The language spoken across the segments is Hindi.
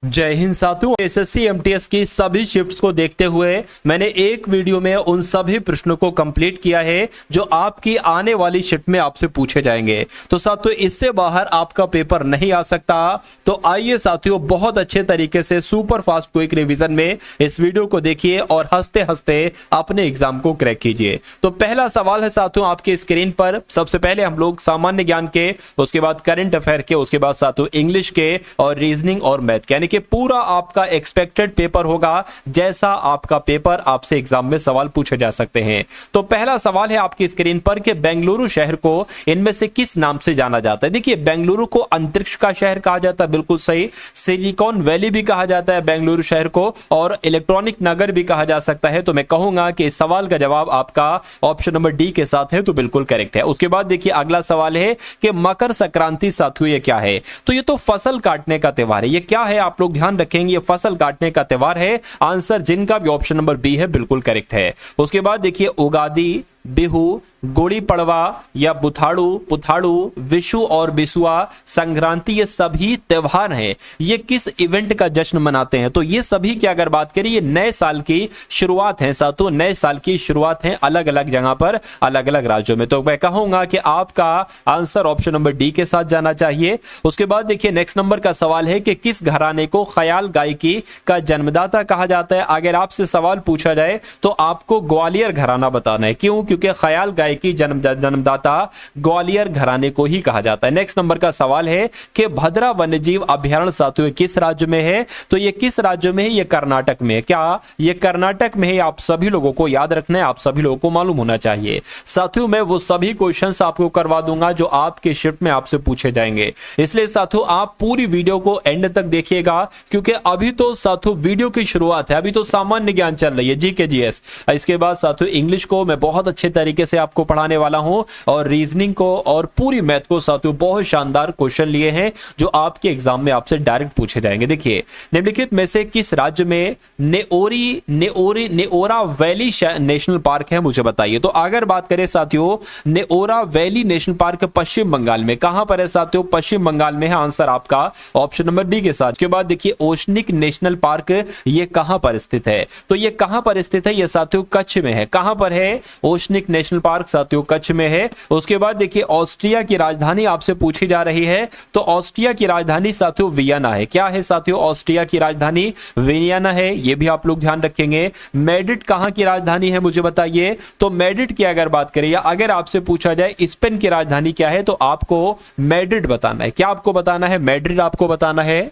जय हिंद साथियों, एसएससी एमटीएस की सभी शिफ्ट्स को देखते हुए मैंने एक वीडियो में उन सभी प्रश्नों को कंप्लीट किया है जो आपकी आने वाली शिफ्ट में आपसे पूछे जाएंगे। तो साथियों, इससे बाहर आपका पेपर नहीं आ सकता। तो आइए साथियों, बहुत अच्छे तरीके से सुपर फास्ट क्विक रिवीजन में इस वीडियो को देखिए और हंसते हंसते अपने एग्जाम को क्रैक कीजिए। तो पहला सवाल है साथियों आपकी स्क्रीन पर। सबसे पहले हम लोग सामान्य ज्ञान के, उसके बाद करंट अफेयर के, उसके बाद साथियों इंग्लिश के और रीजनिंग और मैथ के, कि पूरा आपका एक्सपेक्टेड पेपर होगा जैसा आपका पेपर आपसे एग्जाम में सवाल पूछे जा सकते हैं। तो पहला सवाल है आपकी स्क्रीन पर कि बेंगलुरु शहर को इनमें से किस नाम से जाना जाता है। देखिए, बेंगलुरु को अंतरिक्ष का शहर कहा जाता है, बिल्कुल सही। सिलिकॉन वैली भी कहा जाता है बेंगलुरु शहर को, और इलेक्ट्रॉनिक नगर भी कहा जा सकता है। तो मैं कहूंगा कि इस सवाल का जवाब आपका ऑप्शन नंबर डी के साथ है, तो बिल्कुल करेक्ट है। उसके बाद देखिए अगला सवाल है कि मकर संक्रांति साथियों ये क्या है। तो ये तो फसल काटने का त्यौहार है। ये क्या है आप लोग ध्यान रखेंगे, ये फसल काटने का त्यौहार है। आंसर जिनका भी ऑप्शन नंबर बी है बिल्कुल करेक्ट है। उसके बाद देखिए उगादी, बिहू, गुड़ी पड़वा या बुथाड़ू, पुथाड़ू, विशु और बिसुआ, संक्रांति, ये सभी त्योहार हैं। ये किस इवेंट का जश्न मनाते हैं। तो ये सभी की अगर बात करें, ये नए साल की शुरुआत है साथियों, नए साल की शुरुआत है अलग अलग जगह पर, अलग अलग राज्यों में। तो मैं कहूंगा कि आपका आंसर ऑप्शन नंबर डी के साथ जाना चाहिए। उसके बाद देखिए नेक्स्ट नंबर का सवाल है कि किस घराने को ख्याल गायकी का जन्मदाता कहा जाता है। अगर आपसे सवाल पूछा जाए तो आपको ग्वालियर घराना बताना है। क्यों? क्योंकि ख्याल गायकी जन्मदाता ग्वालियर घराने को ही कहा जाता है। नेक्स्ट नंबर का सवाल है कि भद्रा वन्यजीव अभयारण्य साथियों किस राज्य में है। तो ये किस राज्य में है? ये कर्नाटक में है। क्या ये कर्नाटक में है? आप सभी लोगों को याद रखना है, आप सभी लोगों को मालूम होना चाहिए। साथियों, मैं वो सभी क्वेश्चंस आपको करवा दूंगा जो आपके शिफ्ट में आपसे पूछे जाएंगे, इसलिए साथियों आप पूरी वीडियो को एंड तक देखिएगा, क्योंकि अभी तो साथियों वीडियो की शुरुआत है, अभी तो सामान्य ज्ञान चल रही है, जीके जीएस। इसके बाद साथियों इंग्लिश को मैं बहुत अच्छे तरीके से आपको पढ़ाने वाला हूं, और रीजनिंग को और पूरी मैथ को साथियों बहुत शानदार क्वेश्चन लिए हैं जो आपके एग्जाम में आपसे डायरेक्ट पूछे जाएंगे। देखिए, निम्नलिखित में से किस राज्य में नेओरा वैली नेशनल पार्क है, मुझे बताइए। तो अगर बात करें साथियों, नेओरा वैली नेशनल पार्क पश्चिम बंगाल में, कहां पर है साथियों? पश्चिम बंगाल में है। आंसर आपका ऑप्शन नंबर डी के साथ। उसके बाद देखिए ओशनिक नेशनल पार्क, ये कहां पर स्थित है। तो ये कहां पर स्थित है? ये साथियों कच्छ में है। कहां पर है ओशनिक नेशनल पार्क? साथियों कच्छ में है। उसके बाद देखिए ऑस्ट्रिया की राजधानी आपसे पूछी जा रही है। तो ऑस्ट्रिया की राजधानी साथियों वियना है। क्या है साथियों? ऑस्ट्रिया की राजधानी वियना है, ये भी आप लोग ध्यान रखेंगे। मैड्रिड कहां की राजधानी है, मुझे बताइए। तो मैड्रिड की अगर बात करें, या अगर आपसे पूछा जाए स्पेन की राजधानी क्या है, तो आपको मैड्रिड बताना है। क्या आपको बताना है? मैड्रिड आपको बताना है।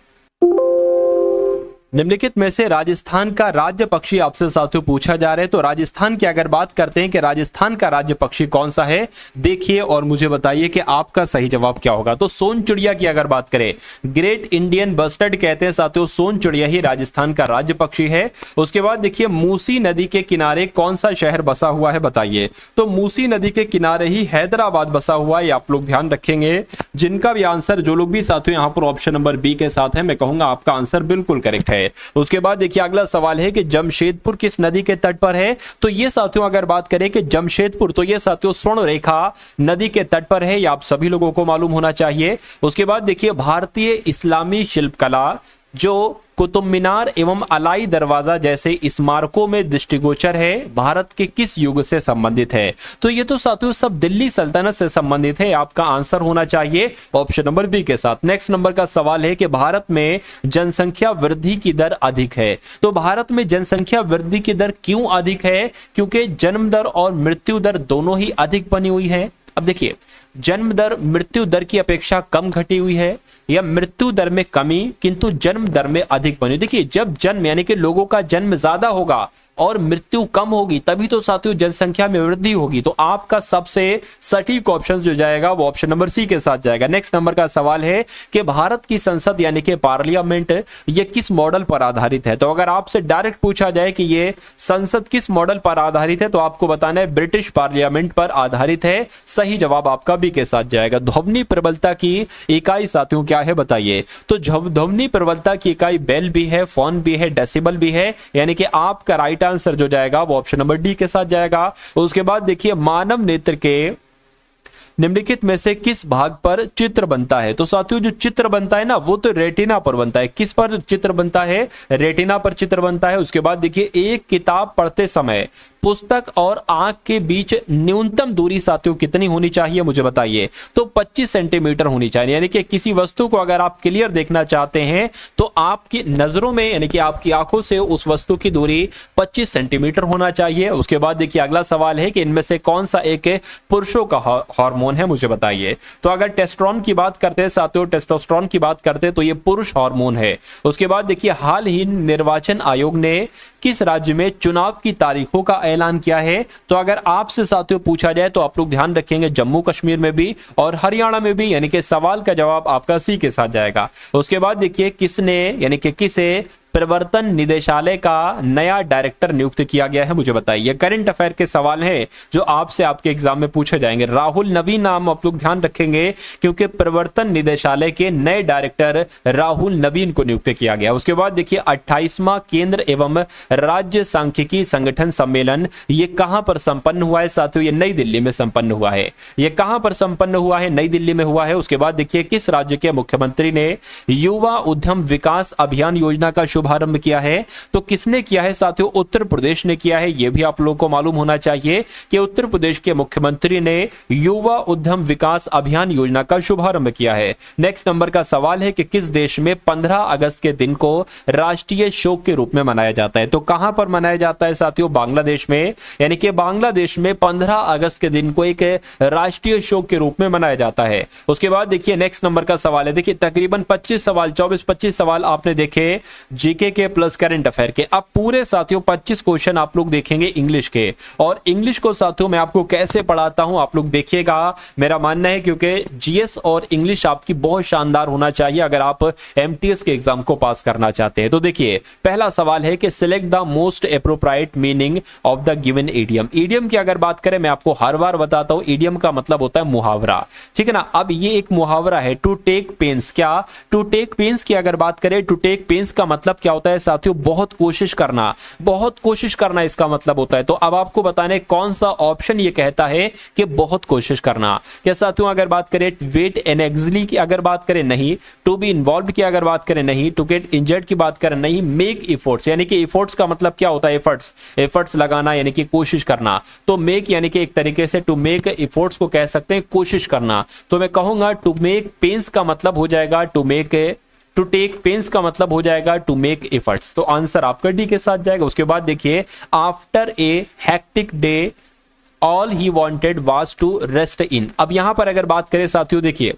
निम्नलिखित में से राजस्थान का राज्य पक्षी आपसे साथियों पूछा जा रहा है। तो राजस्थान की अगर बात करते हैं कि राजस्थान का राज्य पक्षी कौन सा है, देखिए और मुझे बताइए कि आपका सही जवाब क्या होगा। तो सोन चिड़िया की अगर बात करें, ग्रेट इंडियन बस्टर्ड कहते हैं साथियों, सोन चिड़िया ही राजस्थान का राज्य पक्षी है। उसके बाद देखिए मूसी नदी के किनारे कौन सा शहर बसा हुआ है, बताइए। तो मूसी नदी के किनारे ही हैदराबाद बसा हुआ है, आप लोग ध्यान रखेंगे। जिनका भी आंसर, जो लोग भी साथियों यहाँ पर ऑप्शन नंबर बी के साथ है, मैं कहूंगा आपका आंसर बिल्कुल करेक्ट है। उसके बाद देखिए अगला सवाल है कि जमशेदपुर किस नदी के तट पर है। तो ये साथियों अगर बात करें कि जमशेदपुर, तो ये साथियों स्वर्ण रेखा नदी के तट पर है, ये आप सभी लोगों को मालूम होना चाहिए। उसके बाद देखिए भारतीय इस्लामी शिल्पकला जो कुतुब मीनार एवं अलाई दरवाजा जैसे स्मारकों में दृष्टिगोचर है, भारत के किस युग से संबंधित है। तो ये तो साथियों सब दिल्ली सल्तनत से संबंधित है, आपका आंसर होना चाहिए ऑप्शन नंबर बी के साथ। नेक्स्ट नंबर का सवाल है कि भारत में जनसंख्या वृद्धि की दर अधिक है। तो भारत में जनसंख्या वृद्धि की दर क्यों अधिक है? क्योंकि जन्म दर और मृत्यु दर दोनों ही अधिक बनी हुई है। अब देखिए, जन्म दर मृत्यु दर की अपेक्षा कम घटी हुई है, या मृत्यु दर में कमी किंतु जन्म दर में अधिक बनी। देखिए, जब जन्म यानी कि लोगों का जन्म ज्यादा होगा और मृत्यु कम होगी, तभी तो साथियों जनसंख्या में वृद्धि होगी। तो आपका सबसे सटीक ऑप्शन जो जाएगा वो ऑप्शन नंबर सी के साथ जाएगा। नेक्स्ट नंबर का सवाल है कि भारत की संसद यानी कि पार्लियामेंट, ये किस मॉडल पर आधारित है। तो अगर आपसे डायरेक्ट पूछा जाए कि ये संसद किस मॉडल पर आधारित है, तो आपको बताना है ब्रिटिश पार्लियामेंट पर आधारित है। सही जवाब आपका बी के साथ जाएगा। ध्वनि प्रबलता की इकाई साथियों क्या है, बताइए। तो ध्वनि प्रबलता की इकाई बेल भी है, फोन भी है, डेसिबल भी है, यानी कि आपका राइट आंसर जो जाएगा वो ऑप्शन नंबर डी के साथ जाएगा। उसके बाद देखिए मानव नेत्र के निम्नलिखित में से किस भाग पर चित्र बनता है? तो साथियों जो चित्र बनता है ना वो तो रेटिना पर बनता है। किस पर चित्र बनता है? रेटिना पर चित्र बनता है। उसके बाद देखिए एक किताब पढ़ते समय पुस्तक और आंख के बीच न्यूनतम दूरी साथियों कितनी होनी चाहिए मुझे बताइए? तो 25 सेंटीमीटर होनी चाहिए। यानी कि किसी वस्तु को अगर आप क्लियर देखना चाहते हैं तो आपकी नजरों में यानी कि आपकी आंखों से उस वस्तु की दूरी 25 सेंटीमीटर होना चाहिए। उसके बाद देखिए अगला सवाल है कि इनमें से कौन सा एक पुरुषों का हार्मोन है मुझे बताइए? तो अगर टेस्टोस्टेरोन की बात करते हैं साथियों, टेस्टोस्टेरोन की बात करते हैं तो ये पुरुष हार्मोन है। उसके बाद देखिए हाल ही निर्वाचन आयोग ने किस राज्य में चुनाव की तारीखों का ऐलान किया है? तो अगर आपसे साथियों पूछा जाए तो आप लोग ध्यान रखेंगे जम्मू कश्मीर में भी और हरियाणा में भी, यानी कि सवाल का जवाब आपका सी के साथ जाएगा। उसके बाद देखिए किसने यानी कि किसे प्रवर्तन निदेशालय का नया डायरेक्टर नियुक्त किया गया है मुझे बताइए? करंट अफेयर के सवाल है जो आपसे आपके एग्जाम में पूछे जाएंगे। राहुल नवीन नाम आप लोग ध्यान रखेंगे क्योंकि प्रवर्तन निदेशालय के नए डायरेक्टर राहुल नवीन को नियुक्त किया गया। उसके बाद देखिए 28वां केंद्र एवं राज्य सांख्यिकी संगठन सम्मेलन ये कहां पर संपन्न हुआ है साथियों? ये नई दिल्ली में संपन्न हुआ है। ये कहां पर संपन्न हुआ है? नई दिल्ली में हुआ है। उसके बाद देखिए किस राज्य के मुख्यमंत्री ने युवा उद्यम विकास अभियान योजना का शुभारंभ किया है? तो किसने किया है साथियों? उत्तर प्रदेश ने किया है। यह भी आप लोगों को मालूम होना चाहिए कि उत्तर प्रदेश के मुख्यमंत्री ने युवा उद्यम विकास अभियान योजना का शुभारंभ किया है। नेक्स्ट नंबर का सवाल है कि किस देश में 15 अगस्त के दिन को राष्ट्रीय शोक के रूप में मनाया जाता है? तो कहां पर मनाया जाता है साथियों? बांग्लादेश में। यानी कि बांग्लादेश में 15 अगस्त के दिन को एक राष्ट्रीय शोक के रूप में मनाया जाता है। उसके बाद देखिए नेक्स्ट नंबर का सवाल है, देखिए तकरीबन 25 सवाल 24-25 सवाल आपने देखे जीके के प्लस करंट अफेयर के। अब पूरे साथियों 25 क्वेश्चन आप लोग देखेंगे इंग्लिश के। और इंग्लिश को साथियों मैं आपको कैसे पढ़ाता हूं आप लोग देखिएगा, मेरा मानना है क्योंकि जीएस और इंग्लिश आपकी बहुत शानदार होना चाहिए अगर आप एमटीएस के एग्जाम को पास करना चाहते हैं। तो देखिए पहला सवाल है कि select the most appropriate meaning of the given idiom. Idiom की अगर बात करें मैं आपको हर बार बताता हूं, इडियम का मतलब होता है मुहावरा, ठीक है ना। अब ये एक मुहावरा है टू टेक पेन्स। क्या टू टेक पेन्स की अगर बात करें, टू टेक पेन्स का मतलब क्या होता है साथियों? बहुत कोशिश करना, बहुत कोशिश करना इसका मतलब होता है। तो अब आपको बताने कौन सा ऑप्शन ये कहता है कि बहुत कोशिश करना। क्या साथियों अगर बात करें वेट एनेक्सली की अगर बात करें नहीं, टू बी इन्वॉल्व की अगर बात करें नहीं, टू गेट इंजर्ड की बात करें नहीं, मेक एफर्ट्स यानी कि एफर्ट्स का मतलब क्या होता है? एफर्ट्स लगाना यानी कि कोशिश करना। तो मेक यानी कि एक तरीके से टू मेक एफर्ट्स को कह सकते हैं कोशिश करना। तो मैं कहूंगा टू मेक पेन्स का मतलब हो जाएगा टू टेक पेन्स का मतलब हो जाएगा टू मेक एफर्ट्स। तो आंसर आपका डी के साथ जाएगा। उसके बाद देखिए after a hectic day all he wanted was to rest in. अब यहां पर अगर बात करें साथियों, देखिए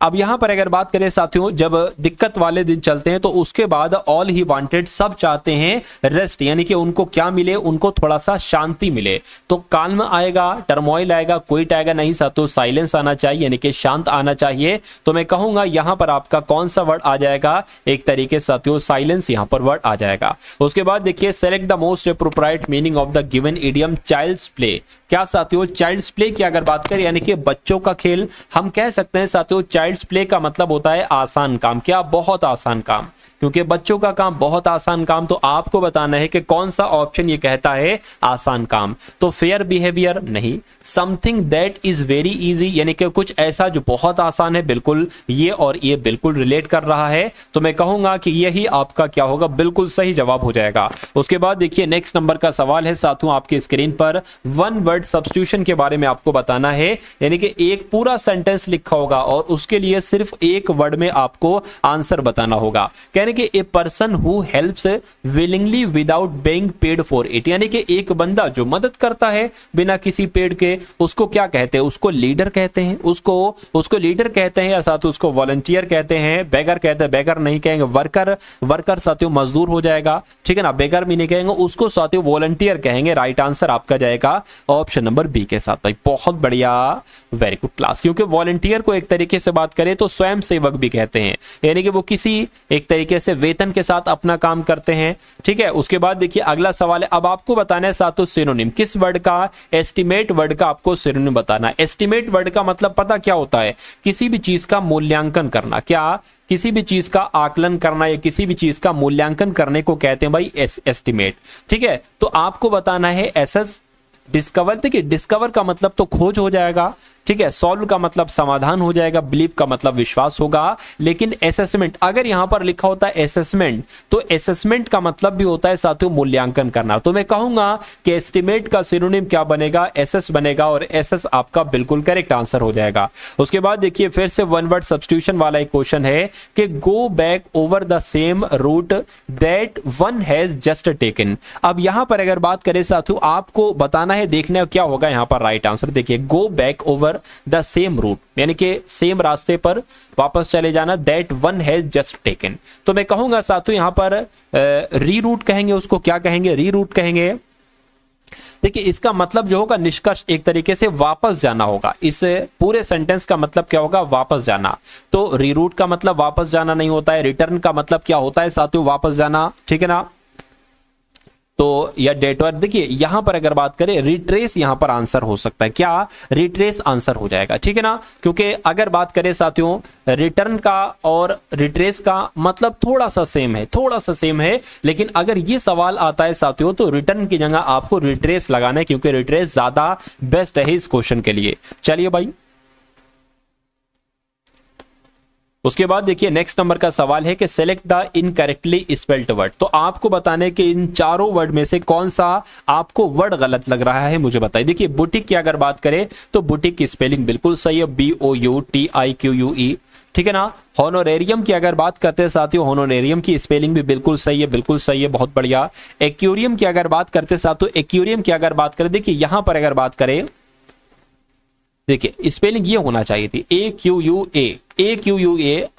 अब यहां पर अगर बात करें साथियों, जब दिक्कत वाले दिन चलते हैं तो उसके बाद ऑल ही वांटेड सब चाहते हैं रेस्ट, यानी कि उनको क्या मिले? उनको थोड़ा सा शांति मिले। तो काल्म आएगा, टर्मोइल आएगा, क्विट आएगा नहीं साथियों, साइलेंस आना चाहिए यानी कि शांत आना चाहिए। तो मैं कहूंगा यहां पर आपका कौन सा वर्ड आ जाएगा? एक तरीके से साथियों साइलेंस यहां पर वर्ड आ जाएगा। उसके बाद देखिए select the most appropriate meaning of the given idiom child's play. क्या साथियों चाइल्ड्स प्ले की अगर बात करें यानी कि बच्चों का खेल, हम कह सकते हैं साथियों चाइल्ड्स प्ले का मतलब होता है आसान काम। क्या? बहुत आसान काम, क्योंकि बच्चों का काम बहुत आसान काम। तो आपको बताना है कि कौन सा ऑप्शन ये कहता है आसान काम। तो फेयर बिहेवियर नहीं, something that is very easy यानी कि कुछ ऐसा जो बहुत आसान है, बिल्कुल ये और ये बिल्कुल रिलेट कर रहा है। तो मैं कहूंगा कि यही आपका क्या होगा? बिल्कुल सही जवाब हो जाएगा। उसके बाद देखिए नेक्स्ट नंबर का सवाल है साथियों आपके स्क्रीन पर, वन वर्ड सब्स्टिट्यूशन के बारे में आपको बताना है। यानी कि एक पूरा सेंटेंस लिखा होगा और उसके लिए सिर्फ एक वर्ड में आपको आंसर बताना होगा। कहने कि ए person who helps willingly without being paid for it, यानी कि एक बंदा जो मदद करता है बिना किसी पेड के, उसको क्या कहते हैं? उसको लीडर कहते हैं। उसको लीडर कहते हैं या साथ उसको वॉलंटियर कहते हैं। बेगर कहते हैं, बेगर नहीं कहेंगे। वर्कर साथियों मजदूर हो जाएगा, ठीक है ना। बेगर भी नहीं कहेंगे, उसको साथियों वॉलंटियर कहेंगे। राइट आंसर आपका जाएगा ऑप्शन नंबर बी के साथ। भाई बहुत बढ़िया, वेरी गुड क्लास। क्योंकि वॉलंटियर को एक तरीके से बात करें तो स्वयं सेवक भी कहते हैं, यानी कि वो किसी एक तरीके से वेतन के साथ अपना काम करते हैं, ठीक है। उसके बाद देखिए अगला सवाल है, अब आपको बताना है साथियों सिनोनिम। किस वर्ड का? एस्टिमेट वर्ड का आपको सिनोनिम बताना है। एस्टिमेट वर्ड का मतलब पता क्या होता है? किसी भी चीज का मूल्यांकन करना। क्या? किसी भी चीज का आकलन करना या किसी भी चीज का मूल्यांकन करने को कहते हैं भाई एस्टिमेट, ठीक है। तो आपको बताना है एसएस डिस्कवर। देखिए डिस्कवर का मतलब तो खोज हो जाएगा, ठीक है, सॉल्व का मतलब समाधान हो जाएगा, बिलीव का मतलब विश्वास होगा। लेकिन असेसमेंट, अगर यहां पर लिखा होता है असेसमेंट, तो असेसमेंट का मतलब भी होता है साथियों मूल्यांकन करना। तो मैं कहूंगा कि एस्टिमेट का सिनोनिम क्या बनेगा, एसएस बनेगा, और एसएस आपका बिल्कुल करेक्ट आंसर हो जाएगा। उसके बाद देखिए फिर से वन वर्ड सब्स्टिट्यूशन वाला एक क्वेश्चन है कि go back over the same route that one has just taken. अब यहां पर अगर बात करें साथियों, आपको बताना है, देखना क्या होगा यहां पर राइट आंसर। देखिए go back over the same route, यानी कि सेम रास्ते पर वापस चले जाना, that one has just taken. तो मैं कहूंगा साथियों यहां पर रीरूट कहेंगे, उसको क्या कहेंगे, रीरूट कहेंगे। देखिए इसका मतलब जो होगा निष्कर्ष एक तरीके से वापस जाना होगा। इस पूरे सेंटेंस का मतलब क्या होगा, वापस जाना। तो रीरूट का मतलब वापस जाना नहीं होता है, रिटर्न का मतलब क्या होता है साथियों, वापस जाना, ठीक है ना। तो या डेटोर, देखिए यहां पर अगर बात करें रिट्रेस, यहां पर आंसर हो सकता है, क्या रिट्रेस आंसर हो जाएगा, ठीक है ना। क्योंकि अगर बात करें साथियों रिटर्न का और रिट्रेस का मतलब थोड़ा सा सेम है, थोड़ा सा सेम है। लेकिन अगर ये सवाल आता है साथियों तो रिटर्न की जगह आपको रिट्रेस लगाना है, क्योंकि रिट्रेस ज्यादा बेस्ट है इस क्वेश्चन के लिए। चलिए भाई, उसके बाद देखिए नेक्स्ट नंबर का सवाल है कि select the incorrectly spelled word. तो आपको बताने कि इन चारों वर्ड में से कौन सा आपको वर्ड गलत लग रहा है, मुझे बताइए। देखिए बुटीक की अगर बात करें तो बुटीक की स्पेलिंग बिल्कुल सही है, BOUTIQUE, ठीक है ना। होनोरेरियम की अगर बात करते हैं साथियों, होनोरेरियम की स्पेलिंग भी बिल्कुल सही है, बिल्कुल सही है, बहुत बढ़िया। एक्वेरियम की अगर बात करते हैं साथियों, एक्वेरियम की अगर बात करें, देखिए यहां पर अगर बात करें, देखिए स्पेलिंग ये होना चाहिए थी AQUA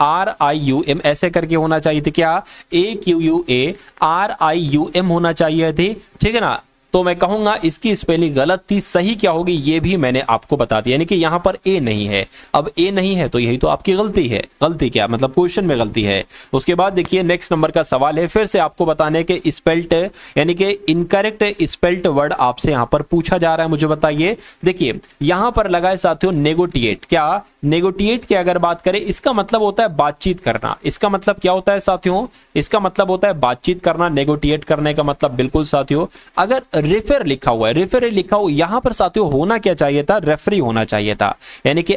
RIUM, ऐसे करके होना चाहिए थी, क्या AQUA RIUM होना चाहिए थी, ठीक है ना। तो मैं कहूंगा इसकी स्पेलिंग गलत थी, सही क्या होगी ये भी मैंने आपको बता दिया, यानी कि यहां पर ए नहीं है। अब ए नहीं है तो यही तो आपकी गलती है, गलती क्या मतलब क्वेश्चन में गलती है। उसके बाद देखिए नेक्स्ट नंबर का सवाल है, फिर से आपको बताने के स्पेल्ट यानी कि इनकरेक्ट स्पेल्ट वर्ड आपसे यहां पर पूछा जा रहा है, मुझे बताइए। देखिए यहां पर लगा है साथियों नेगोटिएट, क्या नेगोटिएट की अगर बात करें इसका मतलब होता है बातचीत करना। इसका मतलब क्या होता है साथियों, इसका मतलब होता है बातचीत करना। नेगोटिएट करने का मतलब बिल्कुल साथियों, अगर रेफर लिखा हुआ है, रेफर लिखा हुआ, यहां पर साथियों होना क्या चाहिए था, रेफरी होना चाहिए था, यानी कि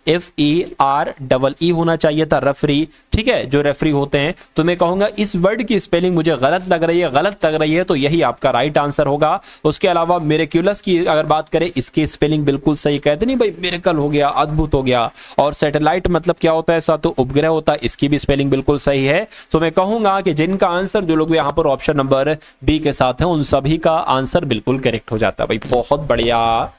REFEREE होना चाहिए था, रेफरी, ठीक है, जो रेफरी होते हैं। तो मैं कहूंगा इस वर्ड की स्पेलिंग मुझे गलत लग रही है, गलत लग रही है, तो यही आपका राइट आंसर होगा। उसके अलावा मिरेक्युलस की अगर बात करें, इसकी स्पेलिंग बिल्कुल सही, कहते नहीं भाई मिरेकल हो गया, अद्भुत हो गया। और सैटेलाइट मतलब क्या होता है साथियों, उपग्रह होता है, इसकी भी स्पेलिंग बिल्कुल सही है। तो मैं कहूंगा कि जिनका आंसर, जो लोग यहाँ पर ऑप्शन नंबर बी के साथ है, उन सभी का आंसर बिल्कुल करेक्ट हो जाता है भाई, बहुत बढ़िया,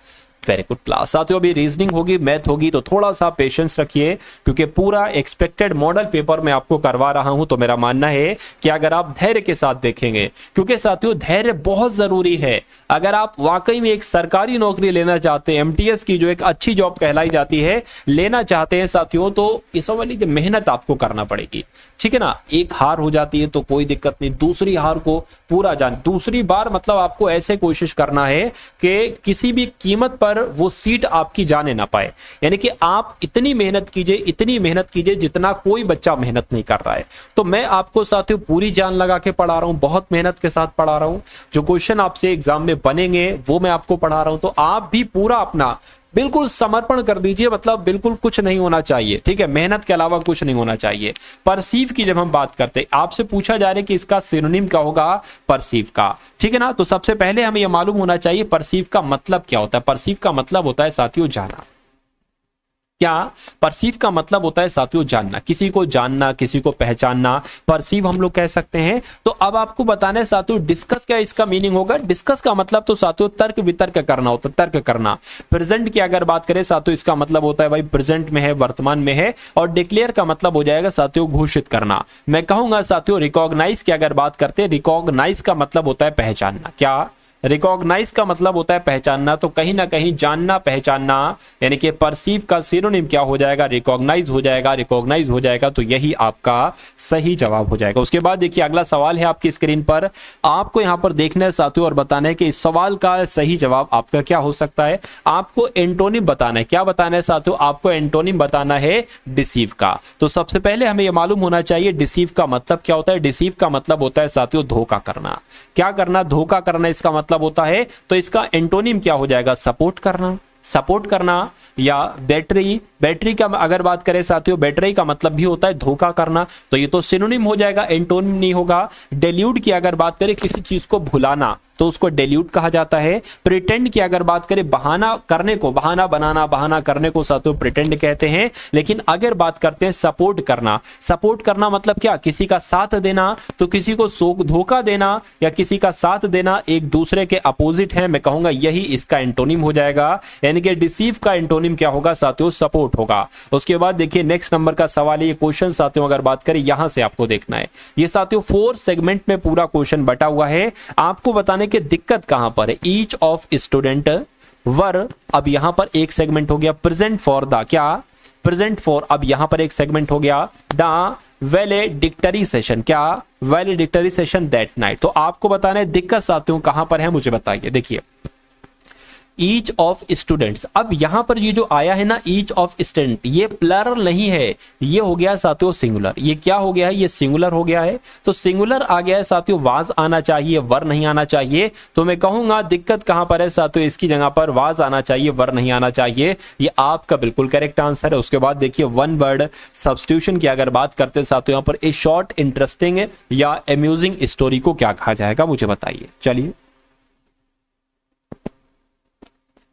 वेरी गुड क्लास। साथियों अभी रीजनिंग होगी, मैथ होगी, तो थोड़ा सा पेशेंस रखिए, क्योंकि पूरा एक्सपेक्टेड मॉडल पेपर मैं आपको करवा रहा हूं। तो मेरा मानना है कि अगर आप धैर्य के साथ देखेंगे, क्योंकि साथियों धैर्य बहुत जरूरी है। अगर आप वाकई में एक सरकारी नौकरी लेना चाहते हैं, एमटीएस की जो एक अच्छी जॉब कहलाई जाती है, लेना चाहते हैं साथियों, तो ये समझ लीजिए मेहनत आपको करना पड़ेगी, ठीक है ना। एक हार हो जाती है तो कोई दिक्कत नहीं, दूसरी हार को पूरा जान, दूसरी बार मतलब आपको ऐसे कोशिश करना है कि किसी भी कीमत पर वो सीट आपकी जाने ना पाए। यानी कि आप इतनी मेहनत कीजिए, इतनी मेहनत कीजिए जितना कोई बच्चा मेहनत नहीं कर रहा है। तो मैं आपको साथियों पूरी जान लगा के पढ़ा रहा हूं, बहुत मेहनत के साथ पढ़ा रहा हूं। जो क्वेश्चन आपसे एग्जाम में बनेंगे वो मैं आपको पढ़ा रहा हूं, तो आप भी पूरा अपना बिल्कुल समर्पण कर दीजिए, मतलब बिल्कुल कुछ नहीं होना चाहिए, ठीक है, मेहनत के अलावा कुछ नहीं होना चाहिए। परसीव की जब हम बात करते हैं, आपसे पूछा जा रहा है कि इसका सिनोनिम क्या होगा, परसीव का, ठीक है ना। तो सबसे पहले हमें यह मालूम होना चाहिए परसीव का मतलब क्या होता है। परसीव का मतलब होता है साथियों जाना। क्या परसीव का मतलब होता है साथियों जानना, किसी को जानना, किसी को पहचानना, परसीव हम लोग कह सकते हैं। तो अब आपको बताना है साथियों डिस्कस क्या इसका मीनिंग होगा। डिस्कस का मतलब तो साथियों तर्क वितर्क करना होता है, तर्क करना। प्रेजेंट की अगर बात करें साथियों, इसका मतलब होता है भाई प्रेजेंट में है, वर्तमान में है। और डिक्लेयर का मतलब हो जाएगा साथियों घोषित करना। मैं कहूंगा साथियों रिकॉग्नाइज की अगर बात करते हैं, रिकॉग्नाइज का मतलब होता है पहचानना। क्या रिकॉग्नाइज का मतलब होता है पहचानना, तो कहीं ना कहीं जानना पहचानना, यानी कि परसीव का सिनोनिम क्या हो जाएगा, रिकॉग्नाइज हो जाएगा, रिकॉग्नाइज हो जाएगा। तो यही आपका सही जवाब हो जाएगा। उसके बाद देखिए अगला सवाल है आपकी स्क्रीन पर, आपको यहां पर देखना है साथियों और बताना है कि इस सवाल का सही जवाब आपका क्या हो सकता है। आपको एंटोनिम बताना है। क्या बताना है साथियों, आपको एंटोनिम बताना है डिसीव का। तो सबसे पहले हमें यह मालूम होना चाहिए डिसीव का मतलब क्या होता है। डिसीव का मतलब होता है साथियों धोखा करना। क्या करना, धोखा करना इसका मतलब होता है। तो इसका एंटोनिम क्या हो जाएगा, सपोर्ट करना। सपोर्ट करना, या बैटरी का अगर बात करें साथियों, बैटरी का मतलब भी होता है धोखा करना, तो ये तो सिनोनिम हो जाएगा, एंटोनिम नहीं होगा। डेल्यूड की अगर बात करें किसी चीज को भुलाना तो उसको डेल्यूड कहा जाता है। प्रिटेंड की अगर बात करें बहाना करने को, बहाना बनाना, बहाना करने को साथियों प्रिटेंड कहते हैं। लेकिन अगर बात करते हैं सपोर्ट करना, सपोर्ट करना मतलब क्या, किसी का साथ देना, तो किसी को धोखा देना या किसी का साथ देना एक दूसरे के अपोजिट है, मैं कहूंगा यही इसका एंटोनिम हो जाएगा। यानी कि डिसीव का एंटोनिम क्या होगा साथियों, सपोर्ट होगा। उसके बाद देखिए नेक्स्ट नंबर का सवाल है, ये क्वेश्चन साथियों अगर बात करें यहां से आपको देखना है, ये साथियों 4 सेगमेंट में पूरा क्वेश्चन बटा हुआ है। आपको बताने की दिक्कत कहां पर है, ईच ऑफ स्टूडेंट वर, अब यहां पर एक सेगमेंट हो गया प्रेजेंट फॉर द, क्या प्रेजेंट फॉर, अब यहां पर एक सेगमेंट हो गया द वैलेडिक्टरी सेशन, क्या वैलेडिक्टरी सेशन दैट नाइट। तो आपको बताना है दिक्कत साथियों कहां पर है, मुझे बताइए। देखिए ईच ऑफ स्टूडेंट्स, अब यहां पर ये जो आया है ना ईच ऑफ स्टूडेंट, ये प्लरल नहीं है, ये हो गया साथियों सिंगुलर। ये क्या हो गया है, ये सिंगुलर हो गया है, तो सिंगुलर आ गया है साथियों, वाज आना चाहिए, वर नहीं आना चाहिए। तो मैं कहूंगा दिक्कत कहां पर है साथियों, इसकी जगह पर वाज आना चाहिए, वर नहीं आना चाहिए। ये आपका बिल्कुल करेक्ट आंसर है। उसके बाद देखिए वन वर्ड सब्स्टिट्यूशन की अगर बात करते हैं साथियों, यहां पर ए शॉर्ट इंटरेस्टिंग या अम्यूजिंग स्टोरी को क्या कहा जाएगा, मुझे बताइए। चलिए,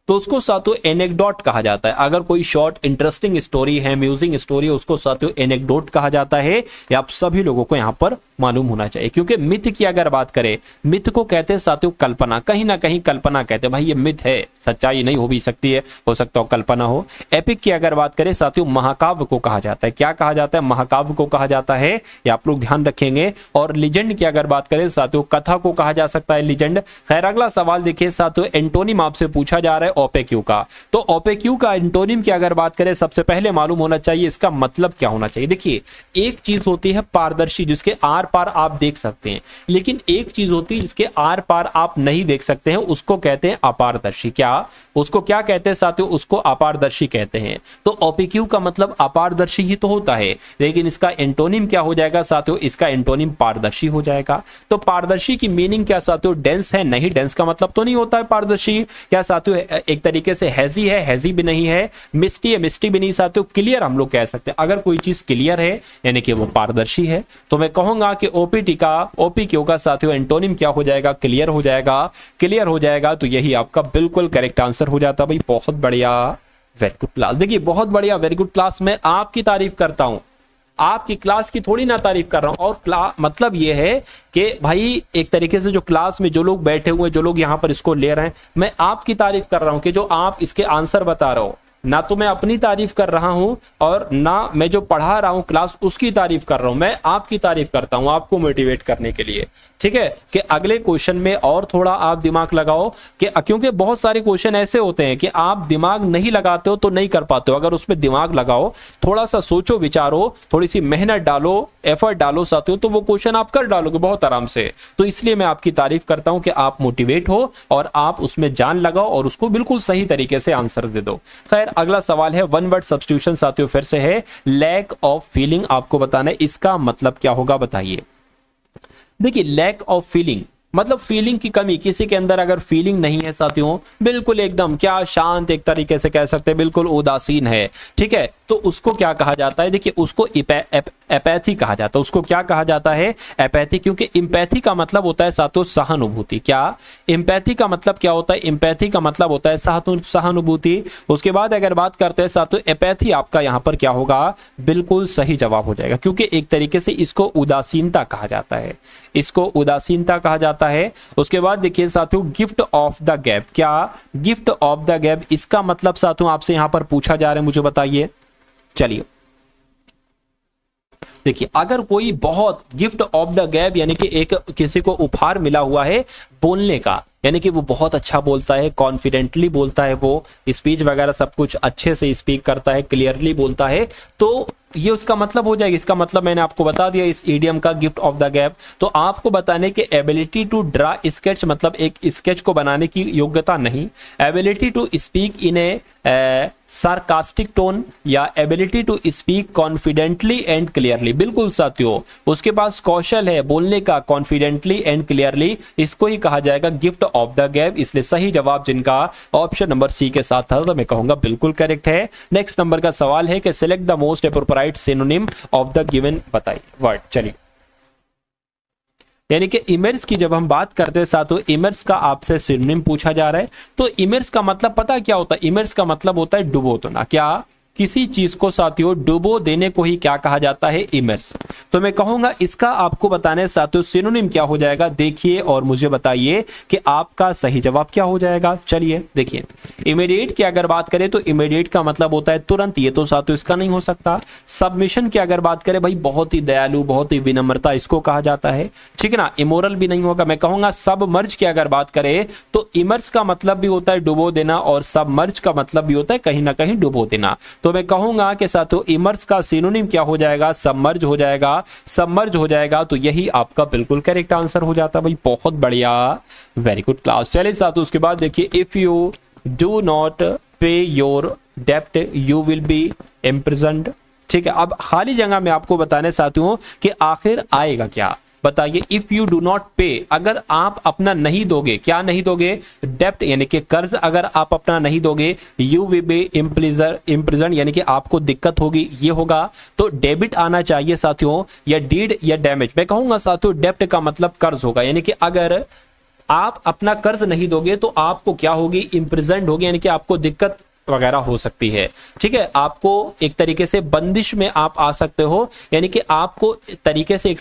तो उसको साथियों एनेक्डोट कहा जाता है। अगर कोई शॉर्ट इंटरेस्टिंग स्टोरी है, म्यूजिंग स्टोरी है, उसको साथियों एनेक्डोट कहा जाता है। ये आप सभी लोगों को यहां पर मालूम होना चाहिए। क्योंकि मिथ की अगर बात करें, मिथ को कहते हैं साथियों कल्पना, कहीं ना कहीं कल्पना कहते हैं, भाई ये मिथ है, सच्चाई नहीं हो भी सकती है, हो सकता हो कल्पना हो। एपिक की अगर बात करें साथियों, महाकाव्य को कहा जाता है, क्या कहा जाता है, महाकाव्य को कहा जाता है, ये आप लोग ध्यान रखेंगे। और लीजेंड की अगर बात करें साथियों, कथा को कहा जा सकता है लीजेंड। खैर अगला सवाल देखिए साथियों, एंटोनिम आपसे पूछा जा रहा है ओपेक्यू का, तो ओपेक्यू का एंटोनिम की अगर बात करें, सबसे पहले मालूम होना चाहिए इसका मतलब क्या होना चाहिए। देखिए एक चीज होती है पारदर्शी, जिसके आर पार आप देख सकते हैं, लेकिन एक चीज होती है जिसके आर पार आप नहीं देख सकते हैं, उसको कहते हैं अपारदर्शी। क्या, उसको क्या कहते हैं साथियों, उसको अपारदर्शी कहते हैं। तो ओपेक्यू का मतलब अपारदर्शी ही तो होता है, लेकिन इसका एंटोनिम क्या हो जाएगा साथियों, इसका एंटोनिम पारदर्शी हो जाएगा। तो पारदर्शी की मीनिंग क्या साथियों, डेंस है, नहीं डेंस का मतलब तो नहीं होता है पारदर्शी। क्या साथियों एक तरीके से हैजी है, हैजी भी नहीं है, मिस्टी है, मिस्टी भी नहीं साथियों, क्लियर हम लोग कह सकते हैं। अगर कोई चीज क्लियर है यानी कि वो पारदर्शी है, तो मैं कहूंगा कि ओपीटी का, ओपीक्यू का साथियों एंटोनिम क्या हो जाएगा, क्लियर हो जाएगा। क्लियर हो जाएगा तो यही आपका बिल्कुल करेक्ट आंसर हो जाता भाई। बहुत बढ़िया, वेरी गुड क्लास। देखिए बहुत बढ़िया, वेरी गुड क्लास। मैं आपकी तारीफ करता हूं, आपकी क्लास की थोड़ी ना तारीफ कर रहा हूं। और मतलब ये है कि भाई एक तरीके से जो क्लास में जो लोग बैठे हुए, जो लोग यहां पर इसको ले रहे हैं, मैं आपकी तारीफ कर रहा हूं कि जो आप इसके आंसर बता रहे हो, ना तो मैं अपनी तारीफ कर रहा हूं और ना मैं जो पढ़ा रहा हूं क्लास उसकी तारीफ कर रहा हूं, मैं आपकी तारीफ करता हूं आपको मोटिवेट करने के लिए। ठीक है कि अगले क्वेश्चन में और थोड़ा आप दिमाग लगाओ, कि क्योंकि बहुत सारे क्वेश्चन ऐसे होते हैं कि आप दिमाग नहीं लगाते हो तो नहीं कर पाते हो। अगर उसमें दिमाग लगाओ, थोड़ा सा सोचो विचारो, थोड़ी सी मेहनत डालो, एफर्ट डालो साथियों, तो वो क्वेश्चन आप कर डालोगे बहुत आराम से। तो इसलिए मैं आपकी तारीफ करता हूं कि आप मोटिवेट हो और आप उसमें जान लगाओ और उसको बिल्कुल सही तरीके से आंसर दे दो। खैर अगला सवाल है वन वर्ड सब्स्टिट्यूशन साथियों, फिर से है लैक ऑफ फीलिंग। आपको बताना है इसका मतलब क्या होगा, बताइए। देखिए लैक ऑफ फीलिंग मतलब फीलिंग की कमी, किसी के अंदर अगर फीलिंग नहीं है साथियों, बिल्कुल एकदम क्या शांत, एक तरीके से कह सकते हैं बिल्कुल उदासीन है, ठीक है, तो उसको क्या कहा जाता है। देखिए उसको एपैथी कहा जाता है। उसको क्या कहा जाता है, एपैथी। क्योंकि एम्पैथी का मतलब होता है साथियों सहानुभूति। क्या एम्पैथी का मतलब क्या होता है, एम्पैथी का मतलब होता है सहानुभूति। उसके बाद अगर बात करते हैं साथियों एपैथी, आपका यहां पर क्या होगा, बिल्कुल सही जवाब हो जाएगा। क्योंकि एक तरीके से इसको उदासीनता कहा जाता है, इसको उदासीनता कहा जाता है। उसके बाद देखिए साथियों गिफ्ट ऑफ द गैप। क्या गिफ्ट ऑफ द गैप, इसका मतलब साथियों आपसे यहां पर पूछा जा रहा है, मुझे बताइए। चलिए देखिए अगर कोई बहुत गिफ्ट ऑफ द गैप यानी कि एक किसी को उपहार मिला हुआ है बोलने का, यानी कि वो बहुत अच्छा बोलता है, कॉन्फिडेंटली बोलता है, वो स्पीच वगैरह सब कुछ अच्छे से स्पीक करता है, क्लियरली बोलता है, तो ये उसका मतलब हो जाएगा। इसका मतलब मैंने आपको बता दिया इस इडियम का, गिफ्ट ऑफ द गैप। तो आपको बताने के एबिलिटी टू ड्रा स्केच मतलब एक स्केच को बनाने की योग्यता नहीं, ability to speak in a sarcastic tone या ability to speak confidently and clearly. बिल्कुल साथियों, उसके पास कौशल है बोलने का कॉन्फिडेंटली एंड क्लियरली, इसको ही कहा जाएगा गिफ्ट ऑफ द गैब। इसलिए सही जवाब जिनका ऑप्शन नंबर सी के साथ था तो मैं कहूंगा बिल्कुल करेक्ट है। नेक्स्ट नंबर का सवाल है कि select the most appropriate synonym of the given बताइए वर्ड। चलिए, यानी कि इमर्स की जब हम बात करते हैं साथियों, इमर्स का आपसे सिनोनिम पूछा जा रहा है। तो इमर्स का मतलब पता क्या होता है? इमर्स का मतलब होता है डुबो देना। क्या? किसी चीज को साथियों डुबो देने को ही क्या कहा जाता है? इमर्स। तो मैं कहूंगा इसका आपको बताने साथियों सिनोनिम क्या हो जाएगा, देखिए और मुझे बताइए कि आपका सही जवाब क्या हो जाएगा। चलिए देखिए, इमीडिएट की अगर बात करें तो इमीडिएट का मतलब होता है तुरंत, ये तो साथियों इसका नहीं हो सकता। सबमिशन की अगर बात करें भाई बहुत ही दयालु, बहुत ही विनम्रता, इसको कहा जाता है, ठीक है ना। इमोरल भी नहीं होगा। मैं कहूंगा सबमर्ज की अगर बात करें तो इमर्स का मतलब भी होता है डुबो देना और सबमर्ज का मतलब भी होता है कहीं ना कहीं डुबो देना। तो मैं कहूंगा कि साथियों इमर्स का सिनोनिम क्या हो जाएगा? सबमर्ज हो जाएगा। सबमर्ज हो जाएगा तो यही आपका बिल्कुल करेक्ट आंसर हो जाता है भाई। बहुत बढ़िया, वेरी गुड क्लास। चलिए साथियों उसके बाद देखिए, if you do not pay your डेप्ट यू विल बी इम्प्रिजन्ड। ठीक है, अब खाली जगह में आपको बताने साथियों कि आखिर आएगा क्या, बताइए। इफ यू डू नॉट पे, अगर आप अपना नहीं दोगे, क्या नहीं दोगे? डेप्ट यानी कि कर्ज अगर आप अपना नहीं दोगे, यू विल बी इम्प्रिजन यानी कि आपको दिक्कत होगी, ये होगा। तो डेबिट आना चाहिए साथियों, या डीड या डैमेज। मैं कहूंगा साथियों डेप्ट का मतलब कर्ज होगा, यानी कि अगर आप अपना कर्ज नहीं दोगे तो आपको क्या होगी? इम्प्रिजन्ड होगी, यानी कि आपको दिक्कत वगैरह हो सकती है। ठीक है, आपको एक तरीके से बंदिश में आप आ सकते हो, यानी कि आपको एक तरीके से